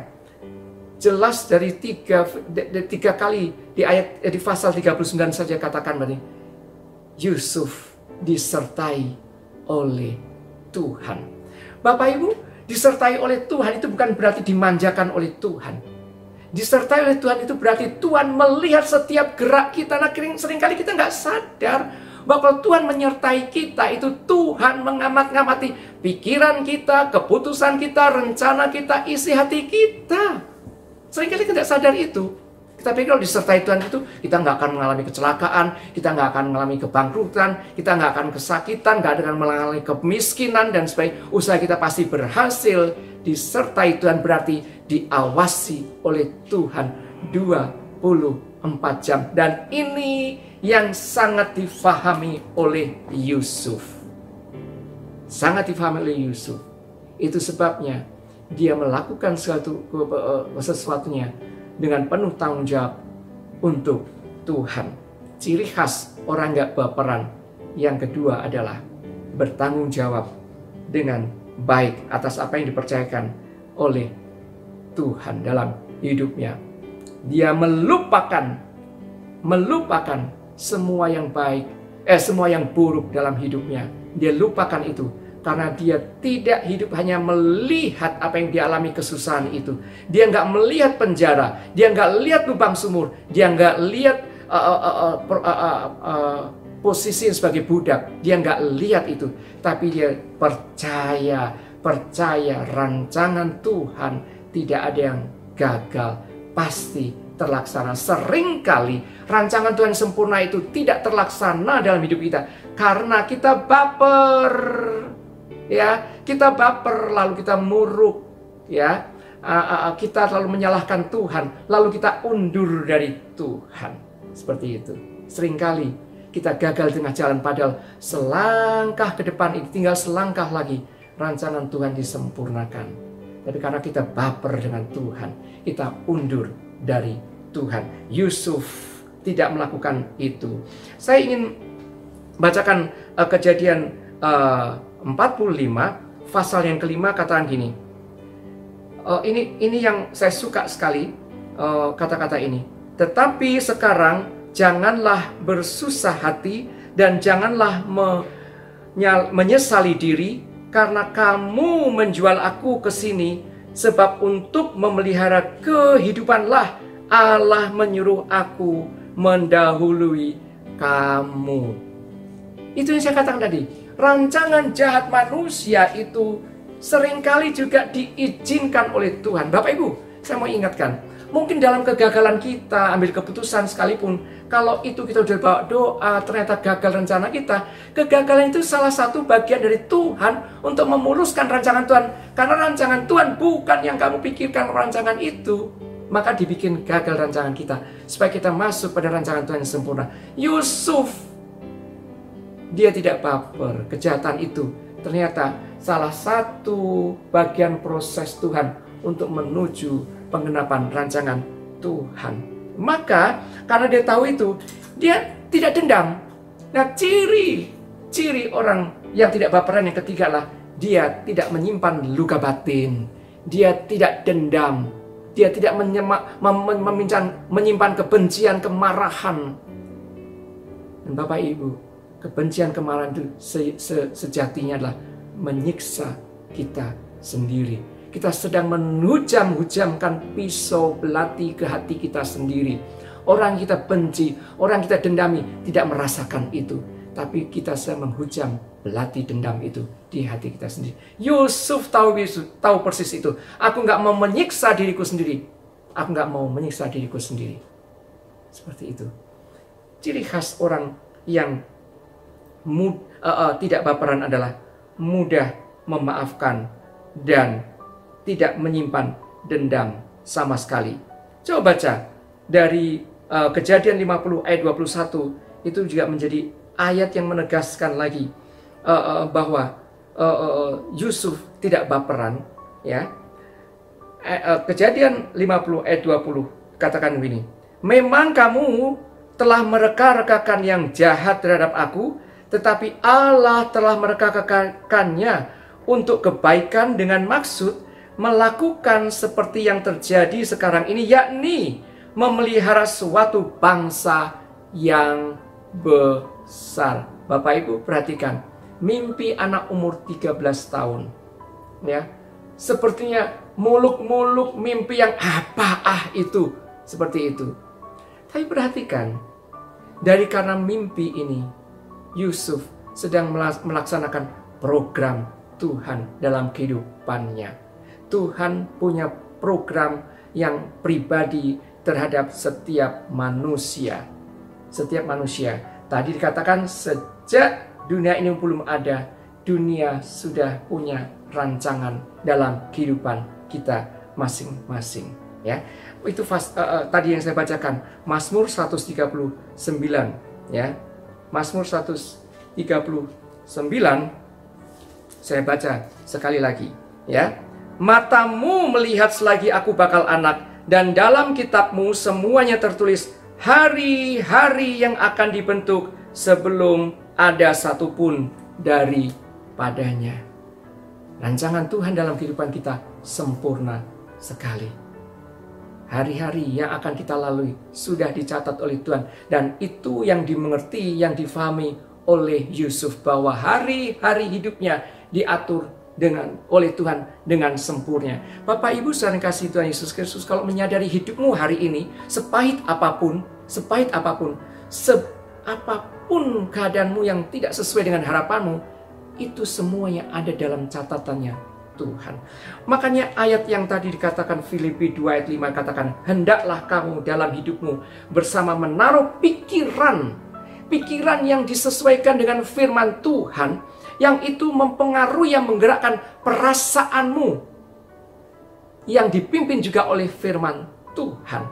jelas dari tiga kali di pasal 39 saja katakan berarti Yusuf disertai oleh Tuhan. Bapak Ibu, disertai oleh Tuhan itu bukan berarti dimanjakan oleh Tuhan. Disertai oleh Tuhan itu berarti Tuhan melihat setiap gerak kita. Nah, seringkali kita nggak sadar bahwa kalau Tuhan menyertai kita, itu Tuhan mengamati pikiran kita, keputusan kita, rencana kita, isi hati kita. Seringkali kita tidak sadar itu. Kita pikir kalau disertai Tuhan itu, kita nggak akan mengalami kecelakaan, kita nggak akan mengalami kebangkrutan, kita nggak akan kesakitan, nggak akan mengalami kemiskinan, dan sebagainya. Usaha kita pasti berhasil. Disertai Tuhan berarti diawasi oleh Tuhan 24 jam. Dan ini yang sangat difahami oleh Yusuf. Sangat difahami oleh Yusuf. Itu sebabnya dia melakukan sesuatunya dengan penuh tanggung jawab untuk Tuhan. Ciri khas orang gak baperan. Yang kedua adalah bertanggung jawab dengan baik atas apa yang dipercayakan oleh Tuhan dalam hidupnya. Dia melupakan semua yang baik, semua yang buruk dalam hidupnya. Dia lupakan itu karena dia tidak hidup hanya melihat apa yang dialami kesusahan itu. Dia nggak melihat penjara, dia nggak lihat lubang sumur, dia nggak lihat posisi sebagai budak. Dia nggak lihat itu, tapi dia percaya rancangan Tuhan tidak ada yang gagal, pasti terlaksana. Seringkali rancangan Tuhan sempurna itu tidak terlaksana dalam hidup kita karena kita baper, ya, kita baper, lalu kita muruk, ya, kita lalu menyalahkan Tuhan, lalu kita undur dari Tuhan, seperti itu. Seringkali kita gagal di tengah jalan, padahal selangkah ke depan ini tinggal selangkah lagi rancangan Tuhan disempurnakan. Tapi karena kita baper dengan Tuhan, kita undur dari Tuhan. Yusuf tidak melakukan itu. Saya ingin bacakan Kejadian 45 pasal yang kelima, katakan gini. Ini yang saya suka sekali, kata-kata ini. Tetapi sekarang janganlah bersusah hati dan janganlah menyesali diri karena kamu menjual aku ke sini, sebab untuk memelihara kehidupanlah Allah menyuruh aku mendahului kamu. Itu yang saya katakan tadi. Rancangan jahat manusia itu seringkali juga diizinkan oleh Tuhan. Bapak Ibu, saya mau ingatkan, Mungkin dalam kegagalan kita ambil keputusan sekalipun, kalau itu kita udah bawa doa, ternyata gagal rencana kita. Kegagalan itu salah satu bagian dari Tuhan untuk memuluskan rancangan Tuhan. Karena rancangan Tuhan bukan yang kamu pikirkan rancangan itu. Maka dibikin gagal rancangan kita, supaya kita masuk pada rancangan Tuhan yang sempurna. Yusuf, dia tidak baper. Kejahatan itu ternyata salah satu bagian proses Tuhan untuk menuju penggenapan rancangan Tuhan. Maka karena dia tahu itu, dia tidak dendam. Nah, ciri orang yang tidak baperan yang ketiga lah, dia tidak menyimpan luka batin. Dia tidak dendam. Dia tidak menyimpan kebencian, kemarahan. Dan Bapak Ibu, kebencian, kemarahan itu sejatinya adalah menyiksa kita sendiri. Kita sedang menghujam-hujamkan pisau belati ke hati kita sendiri. Orang kita benci, orang kita dendami tidak merasakan itu. Tapi kita sedang menghujam belati dendam itu di hati kita sendiri. Yusuf tahu persis itu. Aku nggak mau menyiksa diriku sendiri. Aku nggak mau menyiksa diriku sendiri. Seperti itu. Ciri khas orang yang tidak baperan adalah mudah memaafkan dan tidak menyimpan dendam sama sekali. Coba baca dari Kejadian 50 ayat 21, itu juga menjadi ayat yang menegaskan lagi bahwa Yusuf tidak baperan, ya. Kejadian 50 ayat 20 katakan begini, memang kamu telah mereka-rekakan yang jahat terhadap aku, tetapi Allah telah mereka-rekakannya untuk kebaikan dengan maksud melakukan seperti yang terjadi sekarang ini, yakni memelihara suatu bangsa yang besar. Bapak Ibu perhatikan, mimpi anak umur 13 tahun, ya, sepertinya muluk-muluk mimpi yang itu, seperti itu. Tapi perhatikan, karena mimpi ini, Yusuf sedang melaksanakan program Tuhan dalam kehidupannya. Tuhan punya program yang pribadi terhadap setiap manusia. Setiap manusia. Tadi dikatakan sejak dunia ini belum ada, dunia sudah punya rancangan dalam kehidupan kita masing-masing. Ya, itu tadi yang saya bacakan, Mazmur 139. Ya, Mazmur 139. Saya baca sekali lagi. Ya. Matamu melihat selagi aku bakal anak, dan dalam kitabmu semuanya tertulis hari-hari yang akan dibentuk sebelum ada satupun daripadanya. Rancangan Tuhan dalam kehidupan kita sempurna sekali. Hari-hari yang akan kita lalui sudah dicatat oleh Tuhan, dan itu yang dimengerti, yang difahami oleh Yusuf, bahwa hari-hari hidupnya diatur oleh Tuhan dengan sempurna. Bapak Ibu saudara kasih Tuhan Yesus Kristus, kalau menyadari hidupmu hari ini, sepahit apapun, apapun keadaanmu yang tidak sesuai dengan harapanmu, itu semuanya ada dalam catatannya Tuhan. Makanya ayat yang tadi dikatakan Filipi 2 ayat 5 katakan, hendaklah kamu dalam hidupmu bersama menaruh pikiran yang disesuaikan dengan firman Tuhan, yang itu mempengaruhi, yang menggerakkan perasaanmu, yang dipimpin juga oleh firman Tuhan.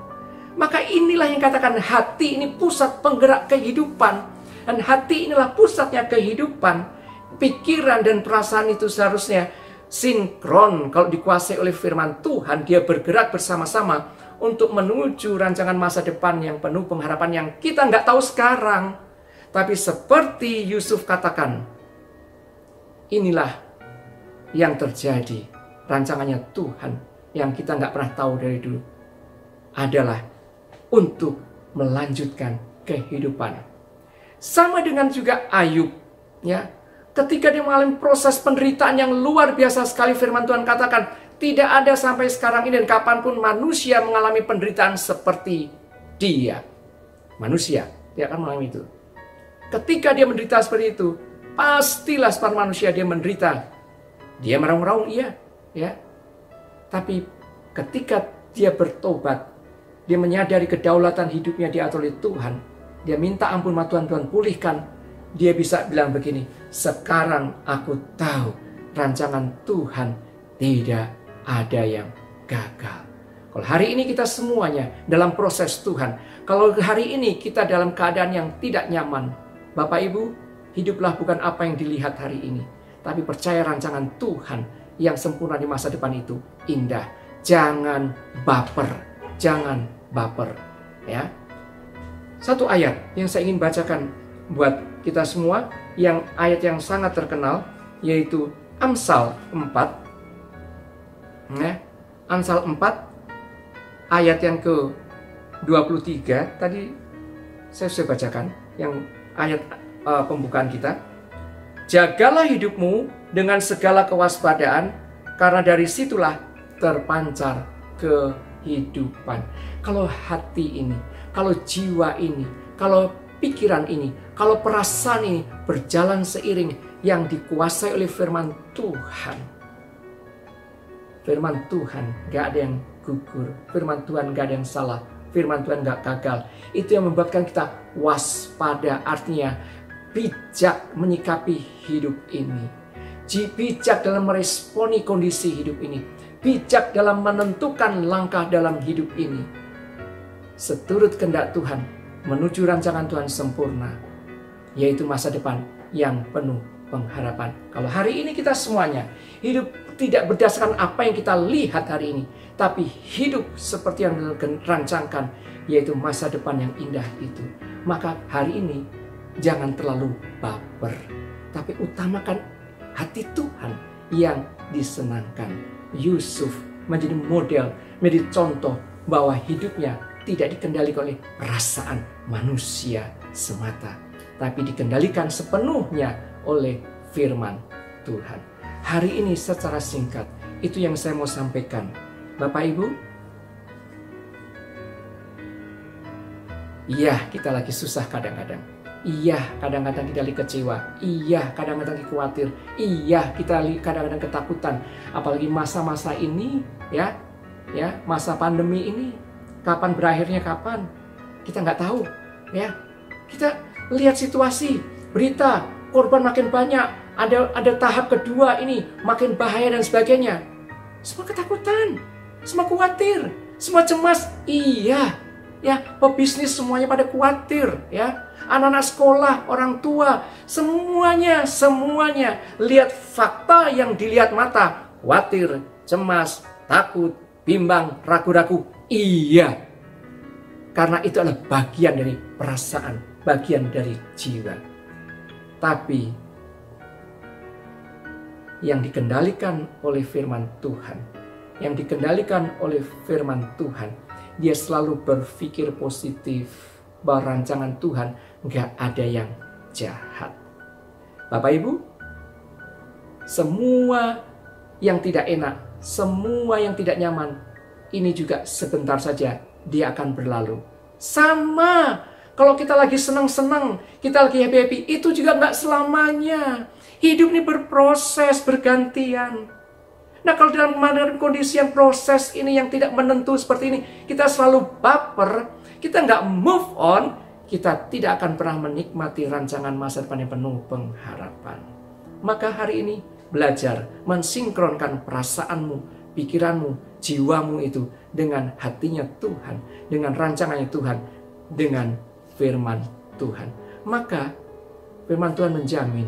Maka inilah yang katakan hati ini pusat penggerak kehidupan. Dan hati inilah pusatnya kehidupan. Pikiran dan perasaan itu seharusnya sinkron. Kalau dikuasai oleh firman Tuhan, dia bergerak bersama-sama untuk menuju rancangan masa depan yang penuh pengharapan yang kita nggak tahu sekarang. Tapi seperti Yusuf katakan, inilah yang terjadi. Rancangannya Tuhan yang kita nggak pernah tahu dari dulu adalah untuk melanjutkan kehidupan. Sama dengan juga Ayub, ya. Ketika dia mengalami proses penderitaan yang luar biasa sekali, firman Tuhan katakan, tidak ada sampai sekarang ini dan kapanpun manusia mengalami penderitaan seperti dia. Manusia, dia akan mengalami itu. Ketika dia menderita seperti itu, pastilah separuh manusia dia menderita. Dia meraung-raung, iya, ya. Tapi ketika dia bertobat, dia menyadari kedaulatan hidupnya diatur oleh Tuhan, dia minta ampun sama Tuhan, Tuhan pulihkan, dia bisa bilang begini, sekarang aku tahu rancangan Tuhan tidak ada yang gagal. Kalau hari ini kita semuanya dalam proses Tuhan, kalau hari ini kita dalam keadaan yang tidak nyaman, Bapak Ibu, hiduplah bukan apa yang dilihat hari ini, tapi percaya rancangan Tuhan yang sempurna di masa depan itu indah. Jangan baper, jangan baper, ya. Satu ayat yang saya ingin bacakan buat kita semua, yang ayat yang sangat terkenal, yaitu Amsal 4, ya. Amsal 4 ayat yang ke-23 tadi saya sudah bacakan, yang ayat pembukaan kita. Jagalah hidupmu dengan segala kewaspadaan, karena dari situlah terpancar kehidupan. Kalau hati ini, kalau jiwa ini, kalau pikiran ini, kalau perasaan ini berjalan seiring yang dikuasai oleh firman Tuhan. Firman Tuhan gak ada yang gugur, firman Tuhan gak ada yang salah, firman Tuhan gak gagal. Itu yang membuatkan kita waspada, artinya bijak menyikapi hidup ini, bijak dalam meresponi kondisi hidup ini, bijak dalam menentukan langkah dalam hidup ini, seturut kehendak Tuhan, menuju rancangan Tuhan sempurna, yaitu masa depan yang penuh pengharapan. Kalau hari ini kita semuanya hidup tidak berdasarkan apa yang kita lihat hari ini, tapi hidup seperti yang dirancangkan, yaitu masa depan yang indah itu, maka hari ini jangan terlalu baper, tapi utamakan hati Tuhan yang disenangkan. Yusuf menjadi model, menjadi contoh bahwa hidupnya tidak dikendalikan oleh perasaan manusia semata, tapi dikendalikan sepenuhnya oleh firman Tuhan. Hari ini secara singkat, itu yang saya mau sampaikan. Bapak Ibu, iya kita lagi susah kadang-kadang. Iya, kadang-kadang kita lagi kecewa. Iya, kadang-kadang kita khawatir. Iya, kita kadang-kadang ketakutan. Apalagi masa-masa ini, ya, masa pandemi ini, kapan berakhirnya kapan? Kita nggak tahu, ya. Kita lihat situasi, berita, korban makin banyak. Ada tahap kedua ini, makin bahaya dan sebagainya. Semua ketakutan, semua khawatir, semua cemas. Iya, ya, pebisnis semuanya pada khawatir, ya. Anak-anak sekolah, orang tua, semuanya lihat fakta yang dilihat mata, khawatir, cemas, takut, bimbang, ragu-ragu. Iya, karena itu adalah bagian dari perasaan, bagian dari jiwa. Tapi yang dikendalikan oleh firman Tuhan, yang dikendalikan oleh firman Tuhan, dia selalu berpikir positif bahwa rancangan Tuhan nggak ada yang jahat. Bapak Ibu, semua yang tidak enak, semua yang tidak nyaman, ini juga sebentar saja dia akan berlalu. Sama, kalau kita lagi senang-senang, kita lagi happy-happy, itu juga nggak selamanya. Hidup ini berproses, bergantian. Nah, kalau dalam kondisi yang proses ini yang tidak menentu seperti ini, kita selalu baper, kita nggak move on, kita tidak akan pernah menikmati rancangan masa depan yang penuh pengharapan. Maka hari ini belajar mensinkronkan perasaanmu, pikiranmu, jiwamu itu dengan hatinya Tuhan, dengan rancangannya Tuhan, dengan firman Tuhan. Maka firman Tuhan menjamin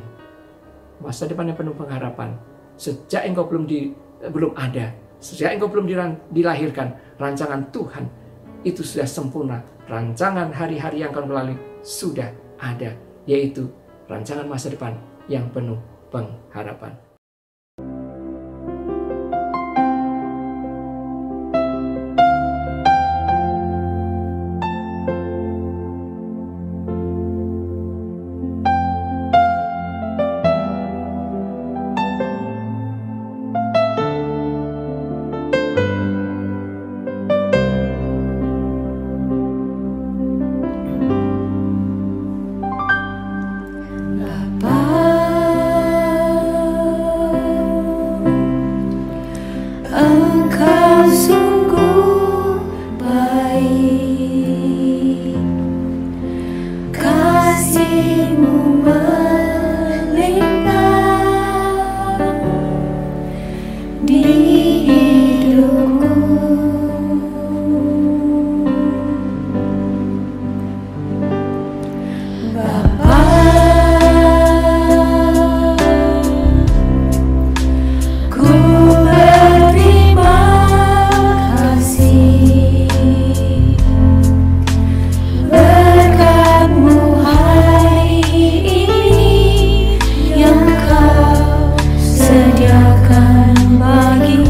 masa depan yang penuh pengharapan. Sejak engkau belum ada, sejak engkau belum dilahirkan, rancangan Tuhan itu sudah sempurna. Rancangan hari-hari yang akan melalui sudah ada, yaitu rancangan masa depan yang penuh pengharapan. Engkau sungguh baik. di hidupku. Bapa, ku berterima kasih berkat-Mu hari ini yang Kau sediakan bagi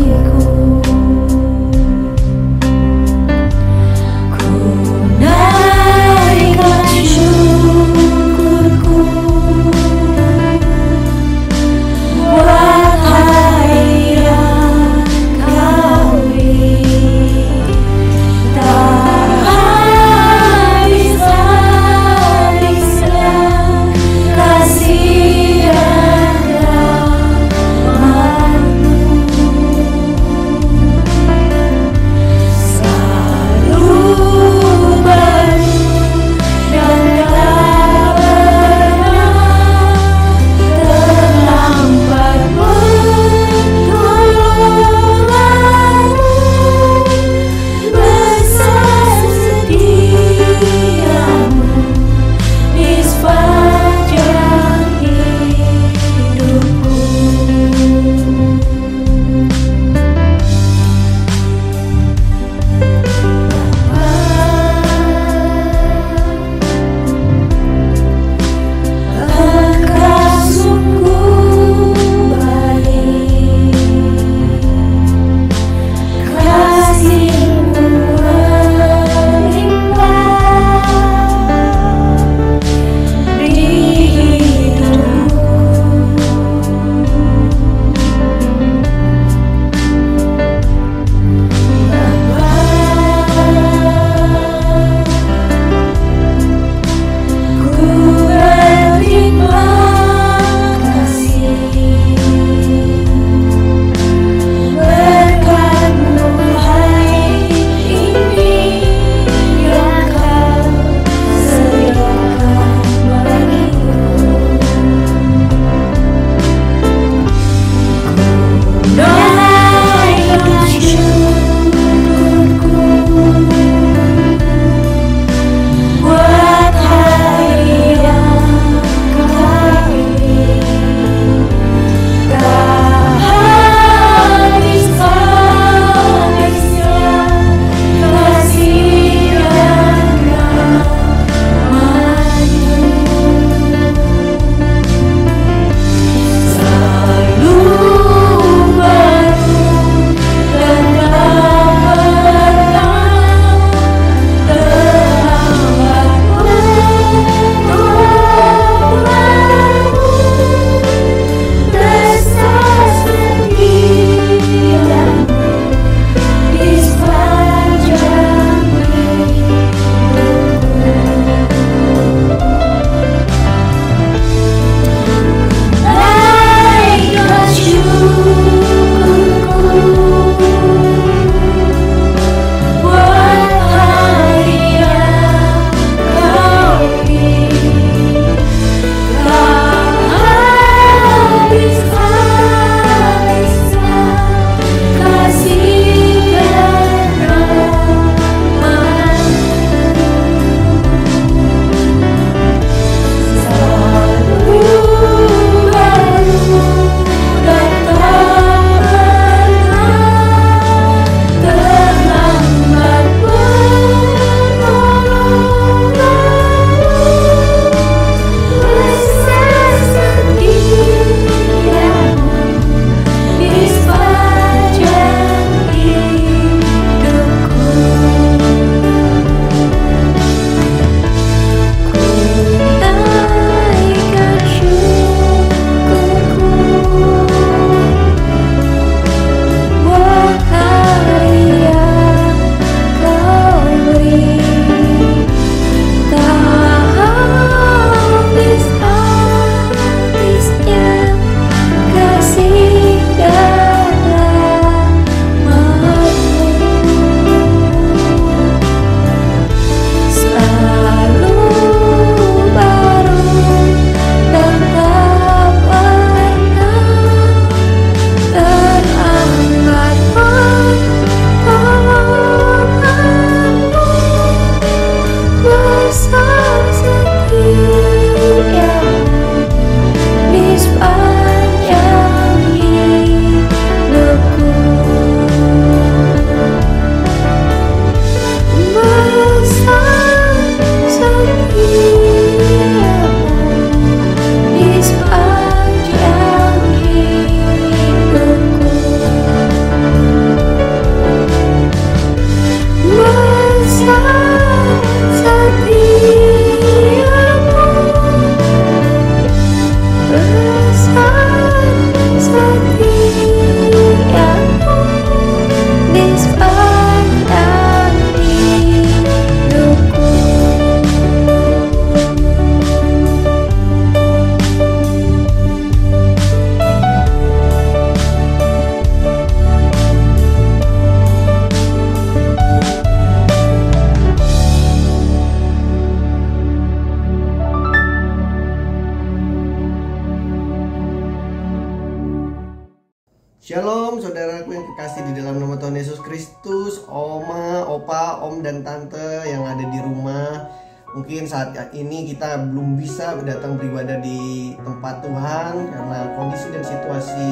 saudaraku yang kekasih di dalam nama Tuhan Yesus Kristus, oma, opa, om dan tante yang ada di rumah. Mungkin saat ini kita belum bisa datang beribadah di tempat Tuhan karena kondisi dan situasi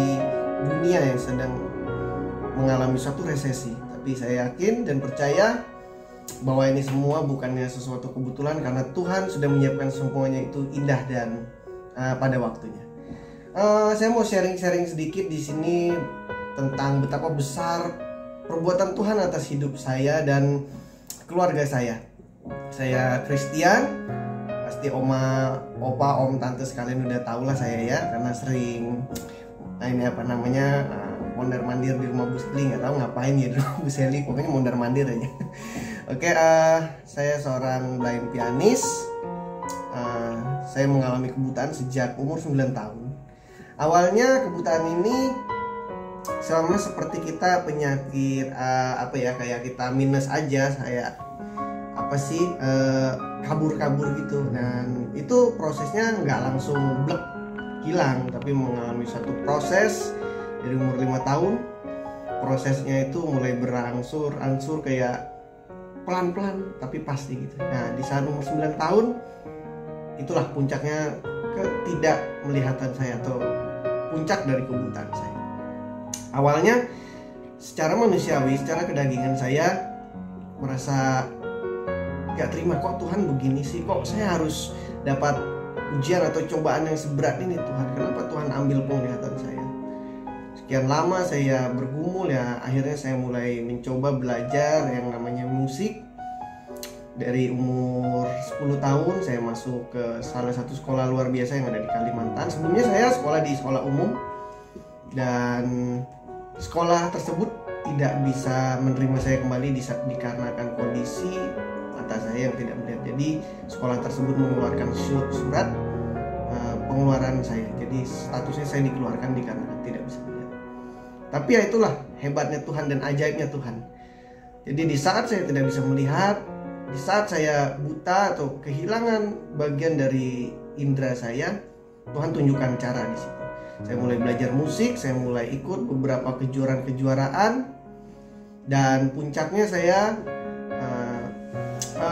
dunia yang sedang mengalami suatu resesi. Tapi saya yakin dan percaya bahwa ini semua bukannya sesuatu kebetulan, karena Tuhan sudah menyiapkan semuanya itu indah dan pada waktunya. Saya mau sharing sedikit di sini tentang betapa besar perbuatan Tuhan atas hidup saya dan keluarga saya. Saya Christian, pasti oma, opa, om, tante sekalian udah tau lah saya ya, karena sering mondar mandir di rumah Bu Seli, nggak tahu ngapain ya di rumah Bu Seli, pokoknya mondar mandir aja. Oke, saya seorang blind pianis. Saya mengalami kebutaan sejak umur 9 tahun. Awalnya kebutaan ini sama seperti kita penyakit kayak kita minus aja, saya kabur-kabur gitu, dan itu prosesnya nggak langsung blek hilang, tapi mengalami satu proses dari umur 5 tahun. Prosesnya itu mulai berangsur-angsur kayak pelan-pelan tapi pasti gitu. Nah, di saat umur 9 tahun itulah puncaknya ketidakmelihatan saya, atau puncak dari kebutaan saya. Awalnya secara manusiawi, secara kedagingan saya merasa gak terima, kok Tuhan begini sih, kok saya harus dapat ujian atau cobaan yang seberat ini Tuhan, kenapa Tuhan ambil penglihatan saya. Sekian lama saya bergumul ya, akhirnya saya mulai mencoba belajar yang namanya musik. Dari umur 10 tahun saya masuk ke salah satu sekolah luar biasa yang ada di Kalimantan. Sebelumnya saya sekolah di sekolah umum, dan sekolah tersebut tidak bisa menerima saya kembali dikarenakan kondisi mata saya yang tidak melihat. Jadi sekolah tersebut mengeluarkan surat pengeluaran saya. Jadi statusnya saya dikeluarkan dikarenakan tidak bisa melihat. Tapi ya itulah hebatnya Tuhan dan ajaibnya Tuhan. Jadi di saat saya tidak bisa melihat, di saat saya buta atau kehilangan bagian dari indera saya, Tuhan tunjukkan cara di situ. Saya mulai belajar musik, saya mulai ikut beberapa kejuaraan, dan puncaknya saya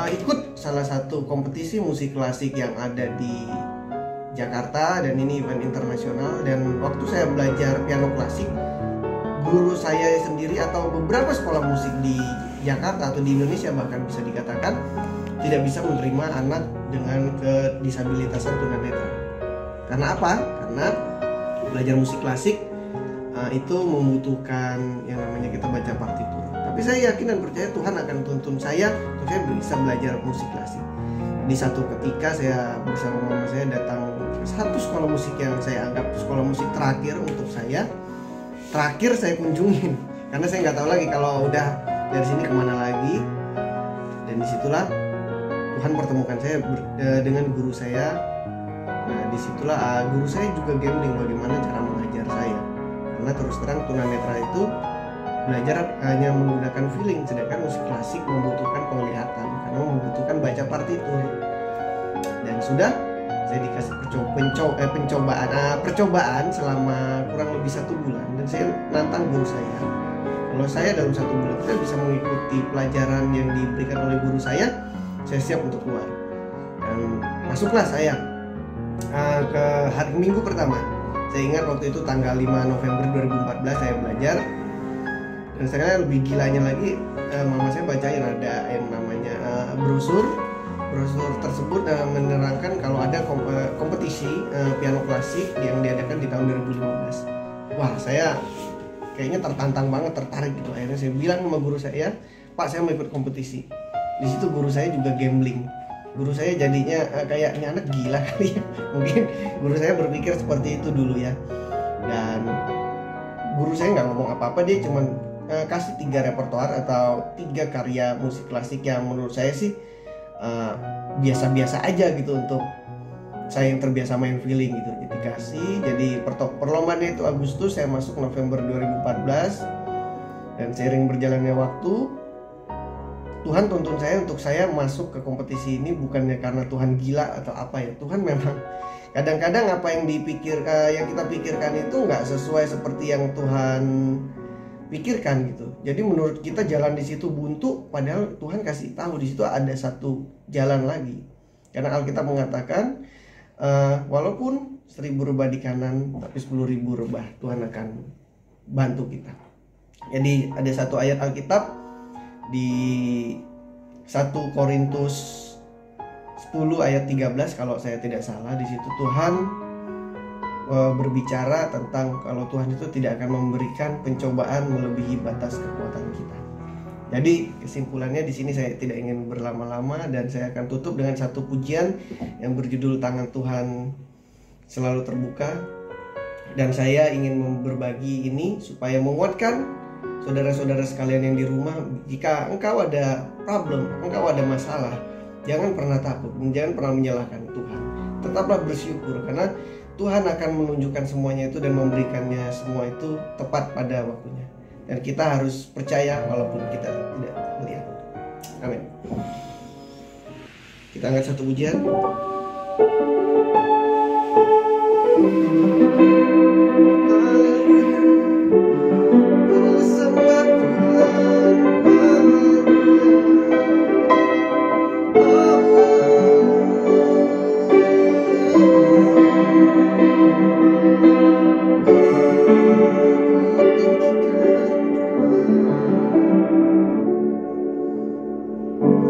ikut salah satu kompetisi musik klasik yang ada di Jakarta, dan ini event internasional. Dan waktu saya belajar piano klasik, guru saya sendiri atau beberapa sekolah musik di Jakarta atau di Indonesia bahkan bisa dikatakan tidak bisa menerima anak dengan kedisabilitasan tunanetra. Karena apa? Karena belajar musik klasik itu membutuhkan yang namanya kita baca partitur. Tapi saya yakin dan percaya Tuhan akan tuntun saya untuk saya bisa belajar musik klasik. Di satu ketika saya bersama mama saya datang ke satu sekolah musik yang saya anggap sekolah musik terakhir untuk saya. Terakhir saya kunjungin, karena saya nggak tahu lagi kalau udah dari sini kemana lagi. Dan disitulah Tuhan pertemukan saya dengan guru saya. Nah, disitulah guru saya juga gambling bagaimana cara mengajar saya, karena terus terang tunanetra itu belajar hanya menggunakan feeling, sedangkan musik klasik membutuhkan penglihatan karena membutuhkan baca partitur. Dan sudah saya dikasih percobaan selama kurang lebih 1 bulan, dan saya nantang guru saya, kalau saya dalam 1 bulan saya bisa mengikuti pelajaran yang diberikan oleh guru saya siap untuk keluar. Dan masuklah saya ke hari Minggu pertama. Saya ingat waktu itu tanggal 5 November 2014 saya belajar. Dan sekarang lebih gilanya lagi, mama saya bacain ada yang namanya brosur tersebut menerangkan kalau ada kompetisi piano klasik yang diadakan di tahun 2015. Wah, saya kayaknya tertantang banget, tertarik gitu. Akhirnya saya bilang sama guru saya, Pak, saya mau ikut kompetisi. Di situ guru saya juga gambling. Guru saya jadinya kayaknya anak gila kali ya. Mungkin guru saya berpikir seperti itu dulu ya. Dan guru saya nggak ngomong apa-apa, dia cuma kasih 3 repertoar atau 3 karya musik klasik yang menurut saya sih biasa-biasa aja gitu untuk saya yang terbiasa main feeling gitu. Dikasih, jadi perlombaannya itu Agustus, saya masuk November 2014. Dan seiring berjalannya waktu, Tuhan tuntun saya untuk saya masuk ke kompetisi ini bukannya karena Tuhan gila atau apa ya. Tuhan memang kadang-kadang apa yang kita pikirkan itu nggak sesuai seperti yang Tuhan pikirkan gitu. Jadi menurut kita jalan di situ buntu, padahal Tuhan kasih tahu di situ ada satu jalan lagi. Karena Alkitab mengatakan walaupun 1000 rebah di kanan tapi 10.000 rebah, Tuhan akan bantu kita. Jadi ada satu ayat Alkitab di 1 Korintus 10 ayat 13 kalau saya tidak salah. Di situ Tuhan berbicara tentang kalau Tuhan itu tidak akan memberikan pencobaan melebihi batas kekuatan kita. Jadi kesimpulannya di sini saya tidak ingin berlama-lama dan saya akan tutup dengan satu pujian yang berjudul Tangan Tuhan Selalu Terbuka. Dan saya ingin berbagi ini supaya menguatkan saudara-saudara sekalian yang di rumah. Jika engkau ada problem, engkau ada masalah, jangan pernah takut, jangan pernah menyalahkan Tuhan. Tetaplah bersyukur karena Tuhan akan menunjukkan semuanya itu dan memberikannya semua itu tepat pada waktunya. Dan kita harus percaya walaupun kita tidak melihat. Amin. Kita angkat satu pujian.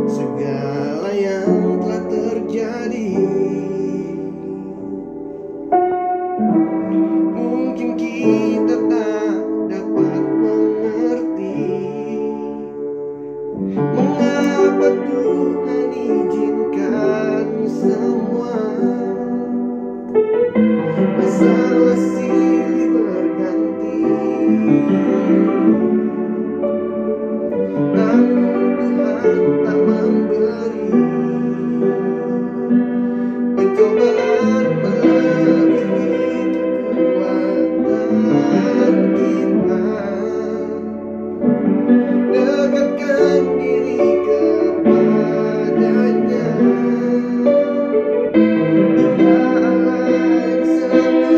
Segala yang telah terjadi mungkin kita tak dapat mengerti mengapa Tuhan izinkan semua masalah silih berganti. Tuhan tak memberi pencobaan melebihi kekuatan kita. Dekatkan diri kepadanya. Dia Allah yang setia.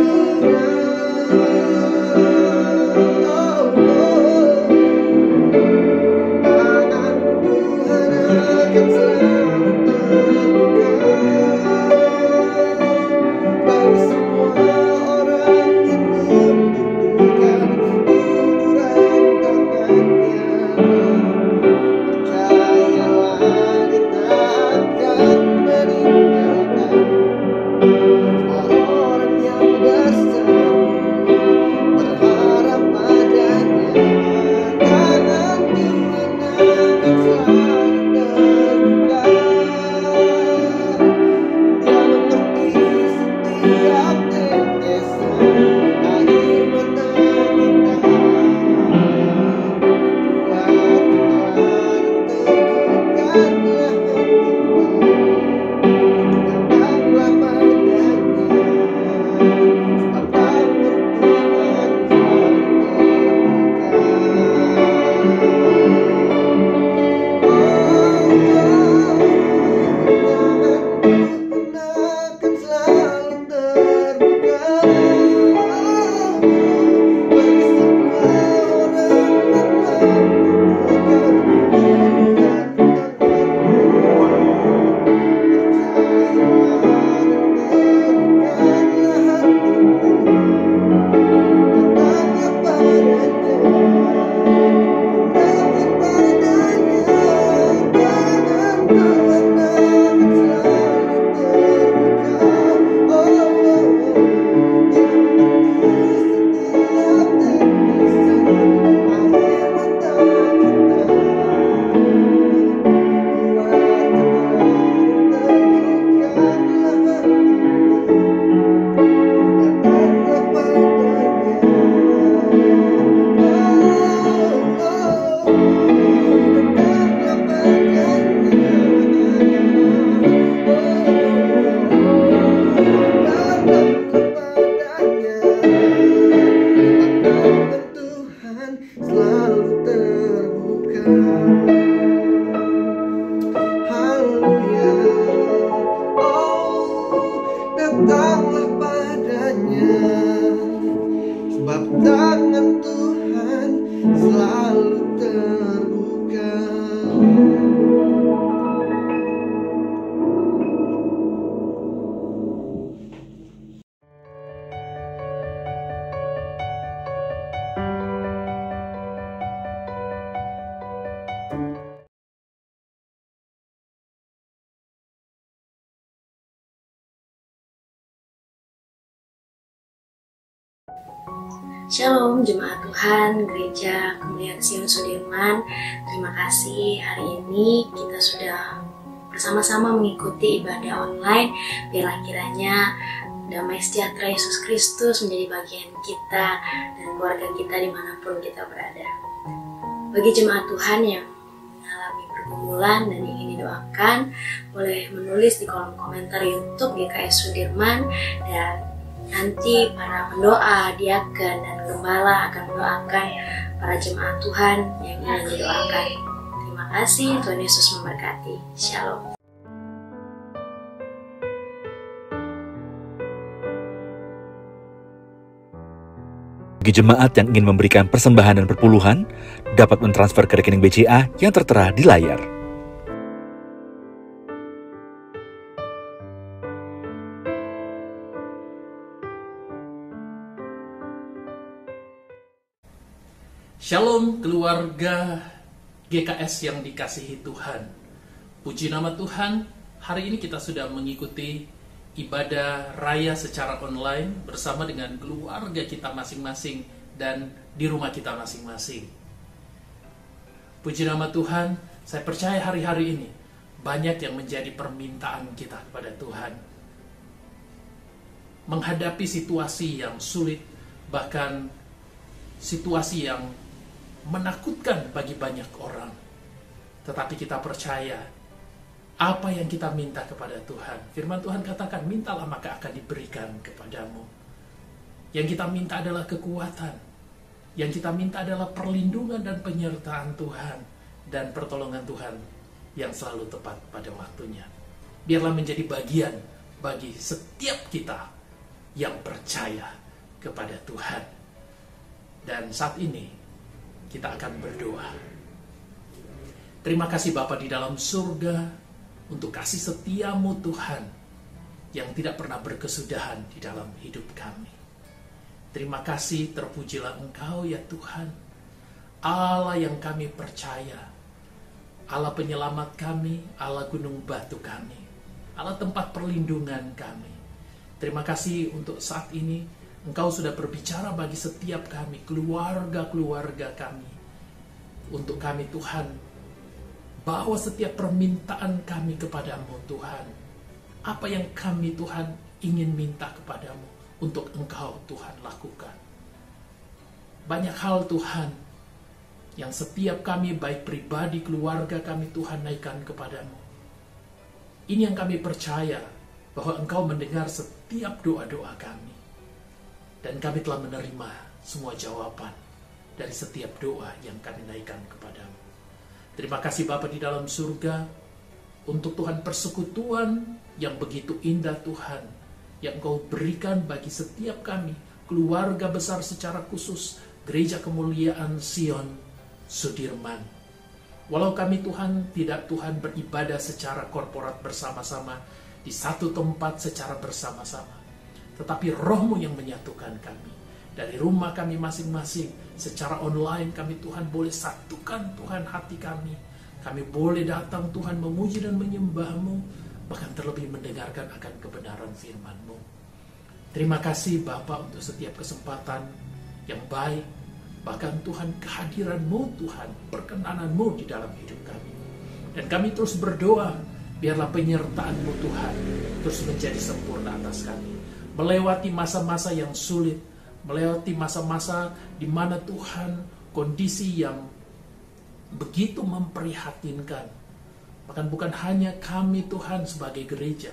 Sebab tangan Tuhan Shalom Jemaat Tuhan Gereja Kemuliaan Sion Sudirman. Terima kasih hari ini kita sudah bersama-sama mengikuti ibadah online. Biarlah kiranya damai sejahtera Yesus Kristus menjadi bagian kita dan keluarga kita dimanapun kita berada. Bagi jemaat Tuhan yang mengalami pergumulan dan ingin didoakan, boleh menulis di kolom komentar YouTube GKS Sudirman, dan nanti para pendoa, diaken, dan gembala akan mendoakan para jemaat Tuhan yang ingin didoakan. Terima kasih, Tuhan Yesus memberkati. Shalom. Bagi jemaat yang ingin memberikan persembahan dan perpuluhan, dapat mentransfer ke rekening BCA yang tertera di layar. Shalom keluarga GKS yang dikasihi Tuhan. Puji nama Tuhan, hari ini kita sudah mengikuti ibadah raya secara online bersama dengan keluarga kita masing-masing dan di rumah kita masing-masing. Puji nama Tuhan, saya percaya hari-hari ini banyak yang menjadi permintaan kita kepada Tuhan. Menghadapi situasi yang sulit, bahkan situasi yang menakutkan bagi banyak orang. Tetapi kita percaya apa yang kita minta kepada Tuhan. Firman Tuhan katakan, mintalah maka akan diberikan kepadamu. Yang kita minta adalah kekuatan. Yang kita minta adalah perlindungan dan penyertaan Tuhan. Dan pertolongan Tuhan yang selalu tepat pada waktunya. Biarlah menjadi bagian bagi setiap kita yang percaya kepada Tuhan. Dan saat ini kita akan berdoa. Terima kasih Bapa di dalam surga untuk kasih setiamu Tuhan yang tidak pernah berkesudahan di dalam hidup kami. Terima kasih, terpujilah Engkau ya Tuhan, Allah yang kami percaya, Allah penyelamat kami, Allah gunung batu kami, Allah tempat perlindungan kami. Terima kasih untuk saat ini Engkau sudah berbicara bagi setiap kami, keluarga-keluarga kami. Untuk kami Tuhan, bahwa setiap permintaan kami kepadamu Tuhan, apa yang kami Tuhan ingin minta kepadamu, untuk Engkau Tuhan lakukan. Banyak hal Tuhan, yang setiap kami baik pribadi, keluarga kami Tuhan naikkan kepadamu. Ini yang kami percaya, bahwa Engkau mendengar setiap doa-doa kami. Dan kami telah menerima semua jawaban dari setiap doa yang kami naikkan kepadamu. Terima kasih Bapa di dalam surga, untuk Tuhan persekutuan yang begitu indah Tuhan, yang Engkau berikan bagi setiap kami, keluarga besar secara khusus, Gereja Kemuliaan Sion Sudirman. Walau kami Tuhan tidak Tuhan beribadah secara korporat bersama-sama, di satu tempat secara bersama-sama, tetapi Roh-Mu yang menyatukan kami. Dari rumah kami masing-masing, secara online kami Tuhan boleh satukan Tuhan hati kami. Kami boleh datang Tuhan memuji dan menyembah-Mu, bahkan terlebih mendengarkan akan kebenaran firman-Mu. Terima kasih Bapa untuk setiap kesempatan yang baik, bahkan Tuhan kehadiran-Mu Tuhan, perkenanan-Mu di dalam hidup kami. Dan kami terus berdoa, biarlah penyertaan-Mu Tuhan terus menjadi sempurna atas kami. Melewati masa-masa yang sulit, melewati masa-masa di mana Tuhan kondisi yang begitu memprihatinkan. Bahkan bukan hanya kami Tuhan sebagai gereja,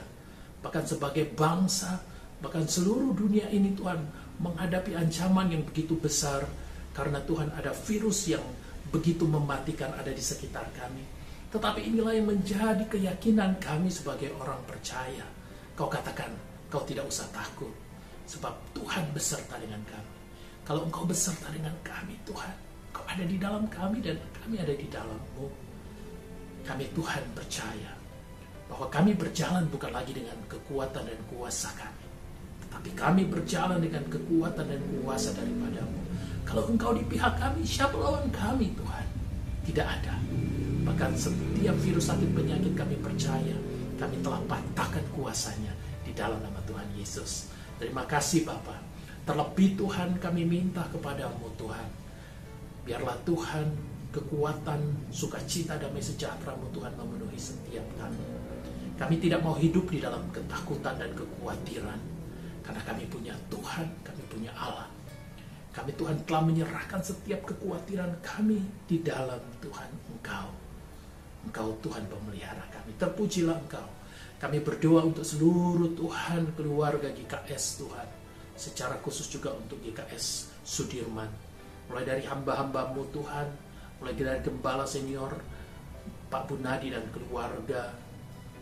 bahkan sebagai bangsa, bahkan seluruh dunia ini Tuhan menghadapi ancaman yang begitu besar, karena Tuhan ada virus yang begitu mematikan ada di sekitar kami. Tetapi inilah yang menjadi keyakinan kami sebagai orang percaya. Kau katakan, kau tidak usah takut, sebab Tuhan beserta dengan kami. Kalau Engkau beserta dengan kami Tuhan, Kau ada di dalam kami dan kami ada di dalam-Mu. Kami Tuhan percaya bahwa kami berjalan bukan lagi dengan kekuatan dan kuasa kami, tetapi kami berjalan dengan kekuatan dan kuasa daripada-Mu. Kalau Engkau di pihak kami, siapa lawan kami Tuhan? Tidak ada. Bahkan setiap virus sakit penyakit kami percaya, kami telah patahkan kuasanya di dalam nama Tuhan Yesus. Terima kasih Bapa. Terlebih Tuhan, kami minta kepadamu Tuhan, biarlah Tuhan kekuatan, sukacita, damai sejahtera-Mu Tuhan memenuhi setiap kami. Kami tidak mau hidup di dalam ketakutan dan kekhawatiran, karena kami punya Tuhan, kami punya Allah. Kami Tuhan telah menyerahkan setiap kekhawatiran kami di dalam Tuhan Engkau. Engkau Tuhan pemelihara kami. Terpujilah Engkau. Kami berdoa untuk seluruh Tuhan keluarga GKS Tuhan. Secara khusus juga untuk GKS Sudirman. Mulai dari hamba-hamba-Mu Tuhan, mulai dari Gembala Senior, Pak Bunadi dan keluarga,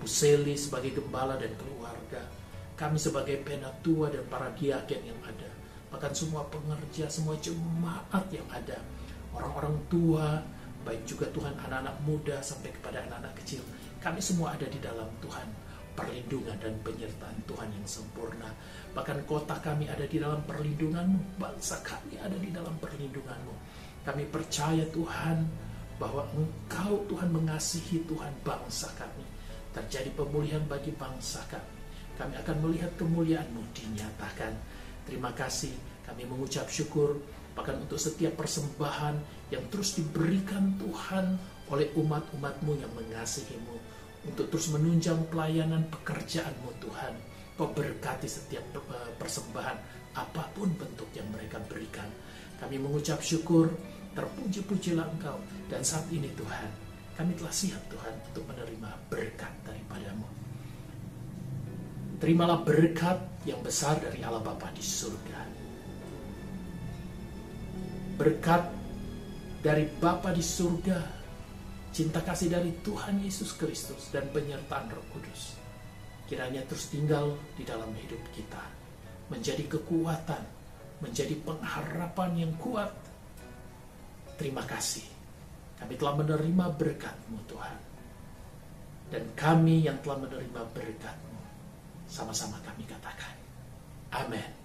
Bu Seli sebagai Gembala dan keluarga, kami sebagai penatua dan para diaken yang ada, bahkan semua pengerja, semua jemaat yang ada, orang-orang tua, baik juga Tuhan anak-anak muda sampai kepada anak-anak kecil, kami semua ada di dalam Tuhan perlindungan dan penyertaan Tuhan yang sempurna. Bahkan kota kami ada di dalam perlindungan-Mu, bangsa kami ada di dalam perlindungan-Mu. Kami percaya Tuhan bahwa Engkau Tuhan mengasihi Tuhan bangsa kami. Terjadi pemulihan bagi bangsa kami. Kami akan melihat kemuliaan-Mu dinyatakan. Terima kasih, kami mengucap syukur bahkan untuk setiap persembahan yang terus diberikan Tuhan oleh umat-umat-Mu yang mengasihi-Mu, untuk terus menunjang pelayanan pekerjaan-Mu Tuhan. Kau berkati setiap persembahan apapun bentuk yang mereka berikan. Kami mengucap syukur, terpuji-pujilah Engkau. Dan saat ini Tuhan, kami telah siap Tuhan untuk menerima berkat daripada-Mu. Terimalah berkat yang besar dari Allah Bapa di surga. Berkat dari Bapa di surga, cinta kasih dari Tuhan Yesus Kristus, dan penyertaan Roh Kudus kiranya terus tinggal di dalam hidup kita, menjadi kekuatan, menjadi pengharapan yang kuat. Terima kasih, kami telah menerima berkat-Mu Tuhan, dan kami yang telah menerima berkat-Mu, sama-sama kami katakan amin.